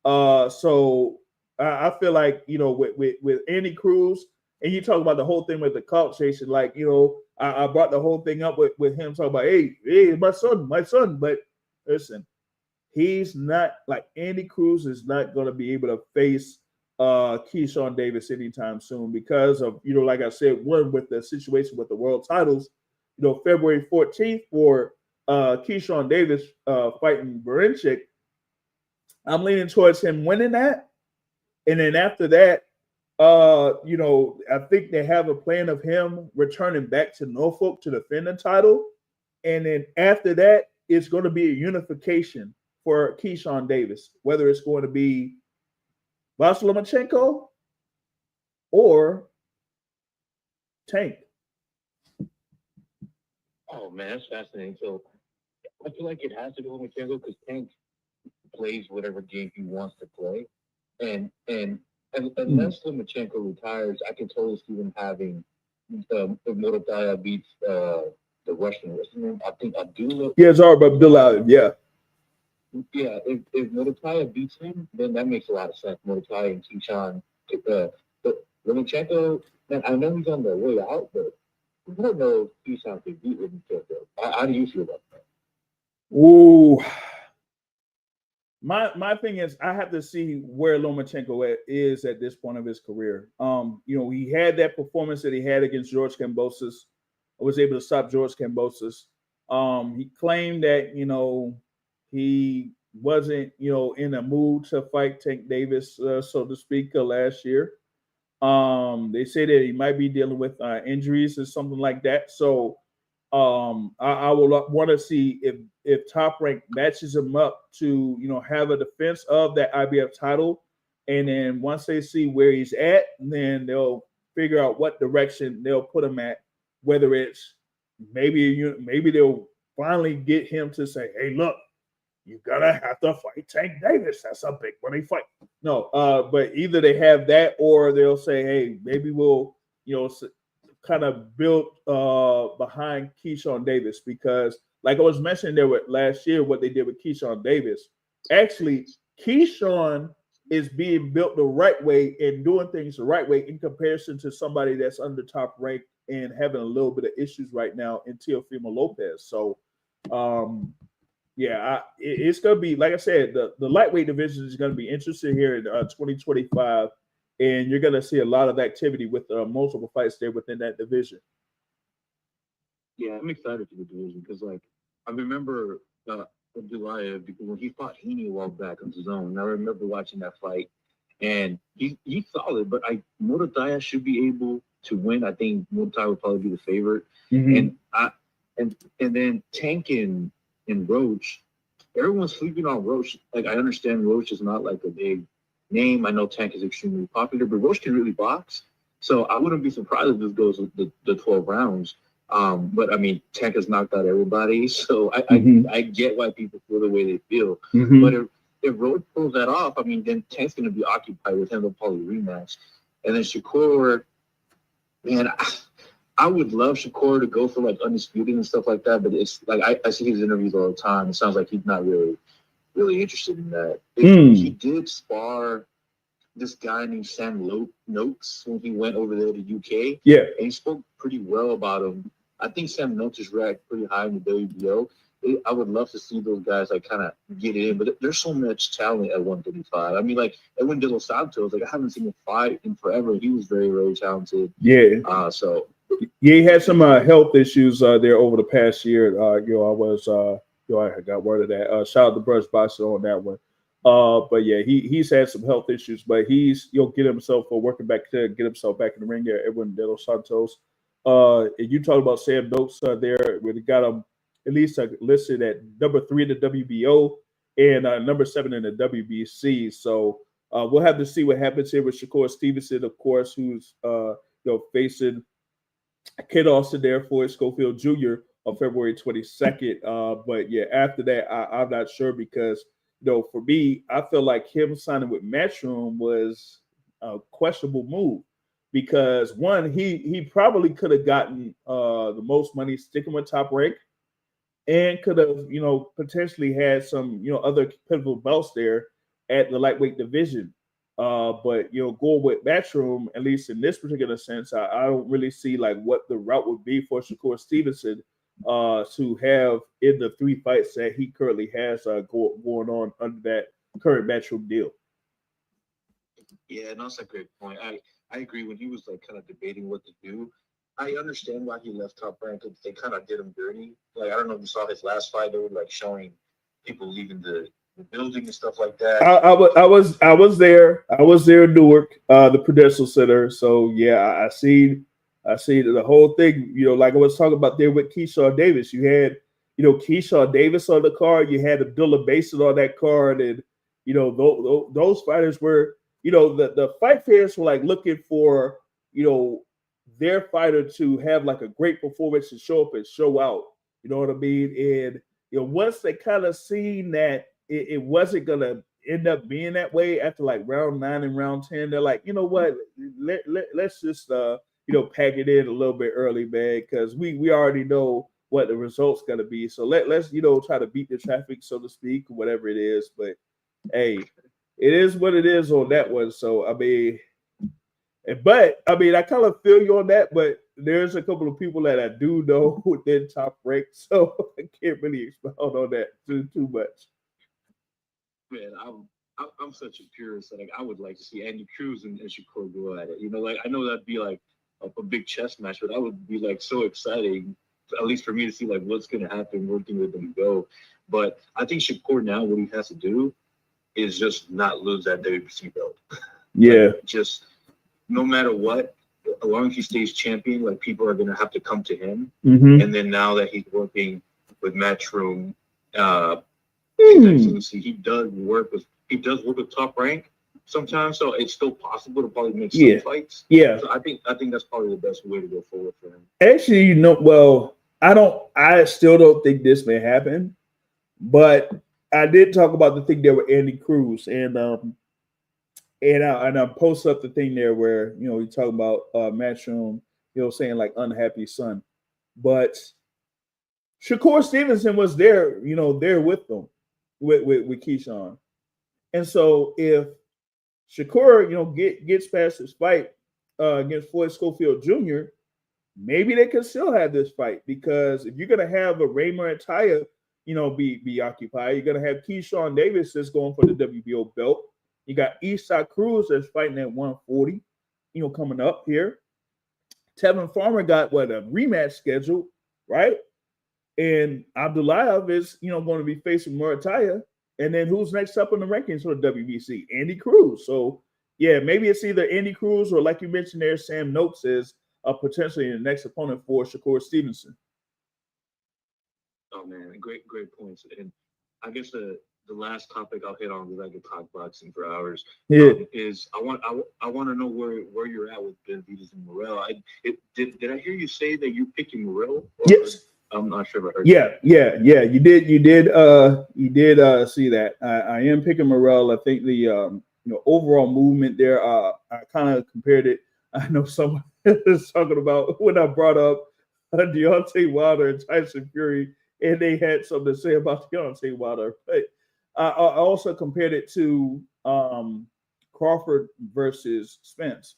Speaker 1: So I feel like, with Andy Cruz, and you talk about the whole thing with the clout chasing, like, I brought the whole thing up with him talking about, hey, my son. But listen, he's not like Andy Cruz is not going to be able to face Keyshawn Davis anytime soon because of, like I said, one, with the situation with the world titles, February 14th for Keyshawn Davis fighting Berinchik. I'm leaning towards him winning that. And then after that, I think they have a plan of him returning back to Norfolk to defend the title. And then after that, it's going to be a unification for Keyshawn Davis, whether it's going to be Vasyl Lomachenko or Tank.
Speaker 2: Oh, man, that's fascinating. So I feel like it has to be Lomachenko because Tank plays whatever game he wants to play. And unless Lomachenko retires, I can totally see him having the Mortaya beats the Russian. What's his name? I think Abdullah.
Speaker 1: Yeah, Zarb Abdullah. Yeah.
Speaker 2: Yeah, if Mortaya beats him, then that makes a lot of sense. Mortaya and Keyshawn. But Lomachenko, man, I know he's on the way out, but I don't know if Keyshawn can beat Lomachenko. How do you feel about that?
Speaker 1: Ooh. My thing is, I have to see where Lomachenko is at this point of his career. He had that performance that he had against George Kambosos. I was able to stop George Kambosos. He claimed that, he wasn't, in a mood to fight Tank Davis, so to speak, last year. They say that he might be dealing with injuries or something like that. So I will want to see if Top Rank matches him up to, have a defense of that IBF title. And then once they see where he's at, then they'll figure out what direction they'll put him at, whether it's maybe they'll finally get him to say, hey, look, you're gonna have to fight Tank Davis. That's a big money fight. No, but either they have that or they'll say, hey, maybe we'll, kind of build behind Keyshawn Davis, because like I was mentioning there with last year, what they did with Keyshawn Davis, actually Keyshawn is being built the right way and doing things the right way in comparison to somebody that's under Top Rank and having a little bit of issues right now in Teofimo Lopez. So it's going to be, like I said, the lightweight division is going to be interesting here in 2025. and you're going to see a lot of activity with multiple fights there within that division.
Speaker 2: Yeah, I'm excited for the division because, like, I remember Abdullah because when he fought Heaney a while back on his own, I remember watching that fight, and he's solid, but Muay should be able to win. I think Muay Thai would probably be the favorite, and then Tank and Roach, everyone's sleeping on Roach. Like, I understand Roach is not like a big name. I know Tank is extremely popular, but Roach can really box, so I wouldn't be surprised if this goes with the 12 rounds. But I mean, Tank has knocked out everybody, so I get why people feel the way they feel. But if Roach pulls that off, I mean, then Tank's going to be occupied with him. They'll probably rematch. And then Shakur, man, I would love Shakur to go for like undisputed and stuff like that. But it's like I see his interviews all the time. It sounds like he's not really interested in that. He did spar this guy named Sam Noakes when he went over there to UK.
Speaker 1: Yeah,
Speaker 2: and he spoke pretty well about him. I think Sam Noakes is ranked pretty high in the WBO. I would love to see those guys like kind of get it in, but there's so much talent at 135. I mean, like Edwin De Los Santos, like I haven't seen him fight in forever. He was very, very talented.
Speaker 1: Yeah.
Speaker 2: So
Speaker 1: he had some health issues there over the past year. I got word of that. Shout out to Brush Boxer on that one. But yeah, he's had some health issues, but he'll get himself working back to get himself back in the ring there. Edwin De Los Santos. And you talked about Sam Noakes there, where they got him at least listed at number 3 in the WBO and number 7 in the WBC. So we'll have to see what happens here with Shakur Stevenson, of course, who's facing Kid Austin there for Schofield Jr. on February 22nd. But yeah, after that, I'm not sure because for me, I feel like him signing with Matchroom was a questionable move because one, he probably could have gotten the most money sticking with Top Rank and could have potentially had some other pivotal belts there at the lightweight division. But going with Matchroom, at least in this particular sense, I don't really see like what the route would be for Shakur Stevenson to have in the 3 fights that he currently has going on under that current Matchroom deal.
Speaker 2: Yeah, no, that's a great point. I agree. When he was like kind of debating what to do, I understand why he left Top Rank. They kind of did him dirty. Like I don't know if you saw his last fight. They were like showing people leaving the building and stuff like that.
Speaker 1: I was there. I was there in Newark, the Prudential Center. So yeah, I see the whole thing. Like I was talking about there with Keyshawn Davis. You had Keyshawn Davis on the card. You had Abdullah Basin on that card, and those fighters were the fight fans were like looking for their fighter to have like a great performance and show up and show out. You know what I mean? And once they kind of seen that it wasn't gonna end up being that way after like round 9 and round 10, they're like, you know what? Let's just pack it in a little bit early, man, because we already know what the result's gonna be. So let's try to beat the traffic, so to speak, or whatever it is. But hey, it is what it is on that one. So I mean, I kind of feel you on that, but there's a couple of people that I do know within Top Rank, so I can't really expound on that too much.
Speaker 2: Man, I'm such a purist. Like I would like to see Andy Cruz and Shakur go at it. Like I know that'd be like a big chess match, but that would be like so exciting, at least for me to see like what's gonna happen working with them go. But I think Shakur now what he has to do is just not lose that WBC belt.
Speaker 1: Yeah,
Speaker 2: like, just no matter what, as long as he stays champion, like people are gonna have to come to him. And then now that he's working with Matchroom, he does work with Top Rank sometimes, so it's still possible to probably make some fights.
Speaker 1: Yeah,
Speaker 2: so I think that's probably the best way to go forward for him.
Speaker 1: Actually, I still don't think this may happen, but I did talk about the thing there with Andy Cruz, and I posted up the thing there where you talk about Matchroom, saying like unhappy son, but Shakur Stevenson was there, there with them, with Keyshawn, and so if Shakur, gets past his fight against Floyd Schofield Jr., maybe they can still have this fight because if you're gonna have a Raymond and Taya, be occupied, you're gonna have Keyshawn Davis that's going for the WBO belt. You got Eastside Cruz that's fighting at 140, coming up here. Tevin Farmer got a rematch scheduled, right? And Abdulayev is, going to be facing Murataya. And then who's next up in the rankings for the WBC? Andy Cruz. So, yeah, maybe it's either Andy Cruz or, like you mentioned there, Sam Noakes is potentially the next opponent for Shakur Stevenson.
Speaker 2: Oh, man, great points. And I guess the last topic I'll hit on, because I could talk boxing for hours, is I want to know where you're at with Benavidez and Morrell. Did I hear you say that you're picking Morrell?
Speaker 1: Yes.
Speaker 2: I'm not sure if I heard.
Speaker 1: Yeah. You did see that. I am picking Morrell. I think the overall movement there. I kind of compared it. I know someone was talking about when I brought up Deontay Wilder and Tyson Fury, and they had something to say about Deontay Wilder. But I also compared it to Crawford versus Spence,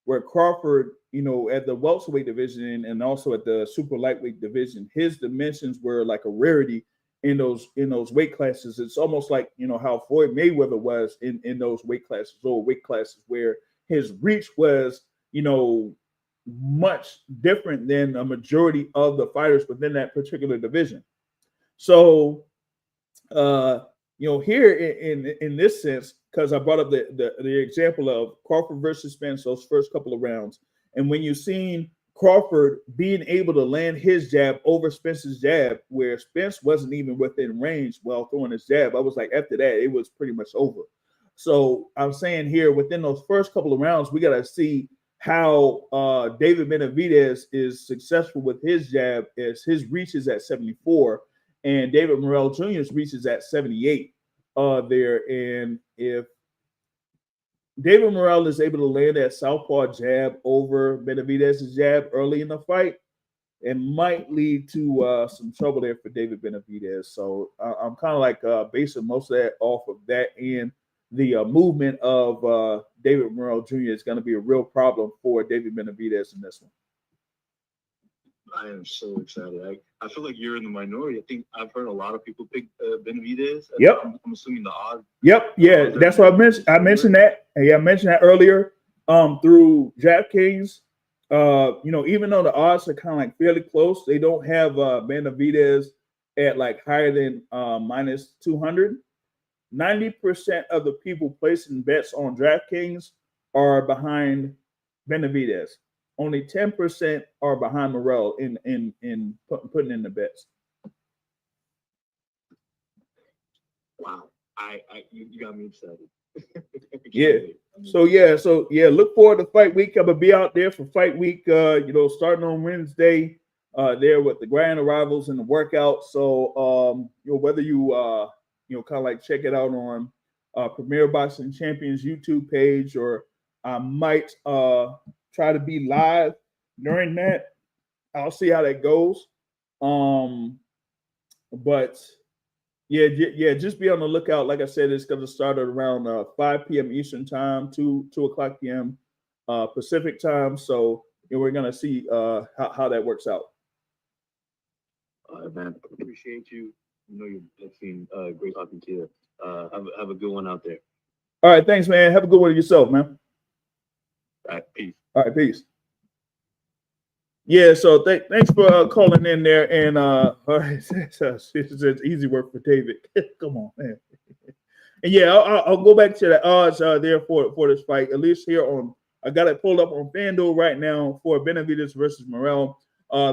Speaker 1: where Crawford, at the welterweight division and also at the super lightweight division, his dimensions were like a rarity in those weight classes. It's almost like, how Floyd Mayweather was in those weight classes, or weight classes where his reach was, much different than a majority of the fighters within that particular division. So, here in this sense, because I brought up the example of Crawford versus Spence, those first couple of rounds, and when you've seen Crawford being able to land his jab over Spence's jab, where Spence wasn't even within range while throwing his jab, I was like, after that, it was pretty much over. So I'm saying here, within those first couple of rounds, we got to see how David Benavidez is successful with his jab, as his reach is at 74, and David Morrell Jr.'s reach is at 78 there. And if David Morrell is able to land that southpaw jab over Benavidez's jab early in the fight, it might lead to some trouble there for David Benavidez. So I'm kind of like basing most of that off of that, and the movement of David Morrell Jr. is going to be a real problem for David Benavidez in this one.
Speaker 2: I am so excited. I feel like you're in the minority. I think I've heard a lot of people pick Benavidez.
Speaker 1: Yep.
Speaker 2: I'm assuming the odds.
Speaker 1: Yep. Yeah, that's what I mentioned. I mentioned that. Yeah, I mentioned that earlier. Through DraftKings, even though the odds are kind of like fairly close, they don't have Benavidez at like higher than minus 200. 90% of the people placing bets on DraftKings are behind Benavidez. Only 10% are behind Morrell in putting in the bets.
Speaker 2: Wow, you got me excited.
Speaker 1: So look forward to fight week. I'm gonna be out there for fight week. Starting on Wednesday, there with the grand arrivals and the workout. So whether you kind of like check it out on Premier Boxing Champions YouTube page, or I might try to be live during that. I'll see how that goes. But just be on the lookout. Like I said, it's going to start at around 5 p.m. Eastern time, 2 o'clock p.m. Pacific time. So we're going to see how that works out.
Speaker 2: Man, appreciate you. It's been great talking to you. Have a good one out there.
Speaker 1: All right, thanks, man. Have a good one yourself, man.
Speaker 2: All right, peace.
Speaker 1: All right, peace. Yeah, so thanks for calling in there. And all right, it's easy work for David. Come on, man. And yeah, I'll go back to the odds there for this fight. At least here I got it pulled up on FanDuel right now for Benavidez versus Morrell.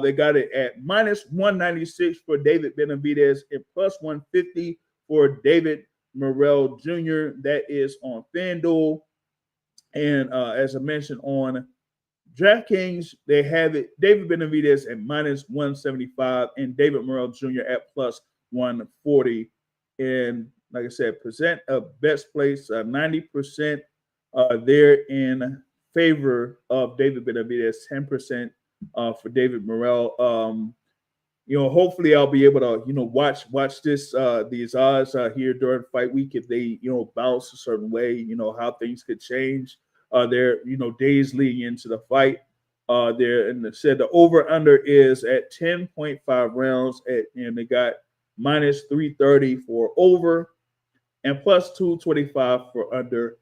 Speaker 1: They got it at minus 196 for David Benavidez and plus 150 for David Morrell Jr. That is on FanDuel. And as I mentioned on DraftKings, they have it David Benavidez at minus 175 and David Morrell Jr. at plus 140. And like I said, present a best place 90% there in favor of David Benavidez, 10% for David Morrell. Hopefully I'll be able to, watch these odds here during fight week. If they, bounce a certain way, how things could change. There, days leading into the fight. There, and said the over under is at 10.5 rounds, and they got minus 330 for over. and plus 225 for under.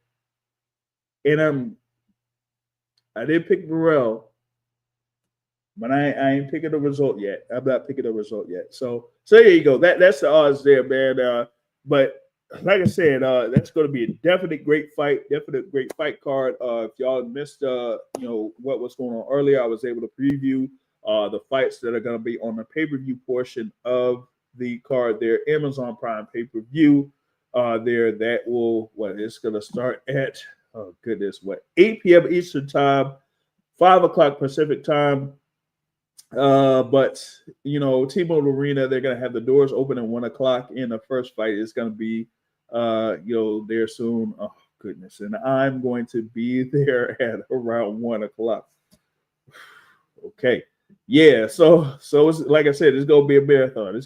Speaker 1: And I did pick Morrell, but I ain't picking the result yet. I'm not picking the result yet. So there you go. That's the odds there, man. But like I said, that's going to be a definite great fight card. If y'all missed, what was going on earlier, I was able to preview the fights that are going to be on the pay-per-view portion of the card there, Amazon Prime pay-per-view. It's going to start at, 8 p.m. Eastern time, 5 o'clock Pacific time. But T-Mobile Arena, they're gonna have the doors open at 1 o'clock, and the first fight is gonna be there soon. Oh goodness, and I'm going to be there at around 1 o'clock. Okay, yeah. So it's like I said, it's gonna be a marathon.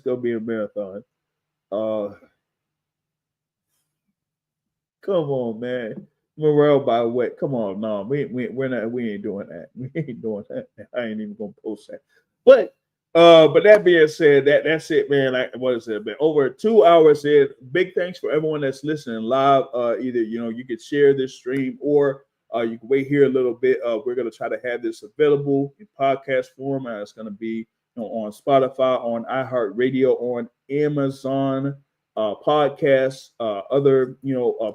Speaker 1: Come on, man. Morrell by what? Come on, no, we ain't doing that. We ain't doing that. I ain't even gonna post that. But that being said, that's it, man. Like, what is it, man? Over 2 hours in. Big thanks for everyone that's listening live. Either you could share this stream or you can wait here a little bit. We're gonna try to have this available in podcast form. It's gonna be on Spotify, on iHeartRadio, on Amazon. Podcasts, other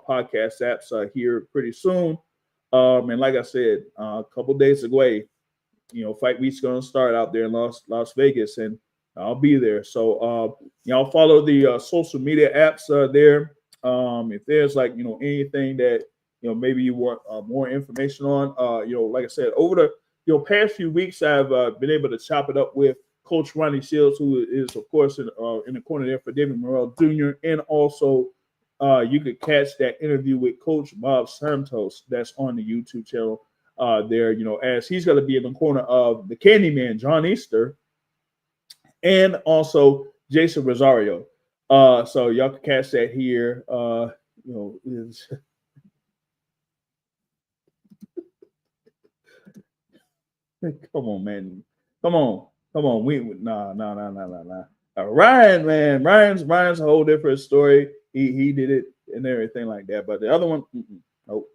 Speaker 1: podcast apps here pretty soon. And like I said, a couple days away, Fight Week's going to start out there in Las Vegas, and I'll be there. So y'all follow the social media apps there. If there's anything that maybe you want more information on, like I said, over the past few weeks, I've been able to chop it up with Coach Ronnie Shields, who is, of course, in the corner there for David Morrell Jr. And also, you could catch that interview with Coach Bob Santos that's on the YouTube channel there, as he's going to be in the corner of the Candyman, John Easter, and also Jason Rosario. So y'all can catch that here. Come on, man. Come on. Nah. Ryan, man. Ryan's a whole different story. He did it and everything like that. But the other one, nope.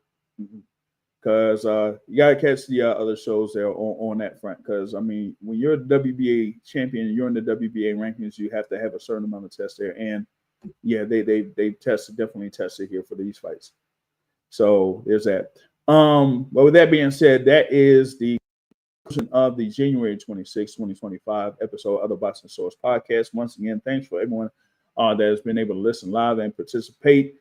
Speaker 1: Because you gotta catch the other shows there on that front. Because when you're the WBA champion, you're in the WBA rankings, you have to have a certain amount of tests there. And yeah, they definitely tested here for these fights. So there's that. But with that being said, that is the of the January 26, 2025 episode of the Boxing Source podcast. Once again, thanks for everyone that has been able to listen live and participate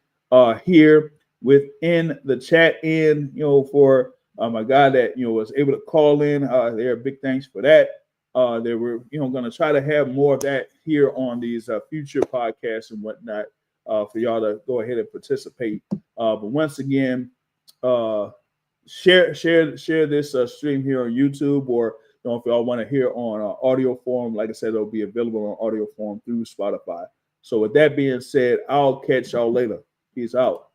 Speaker 1: here within the chat. And for my guy that was able to call in, there, big thanks for that. They were going to try to have more of that here on these future podcasts and whatnot for y'all to go ahead and participate. But once again, share this stream here on YouTube, or if y'all want to hear on audio form, like I said, it'll be available on audio form through Spotify. So with that being said, I'll catch y'all later. Peace out.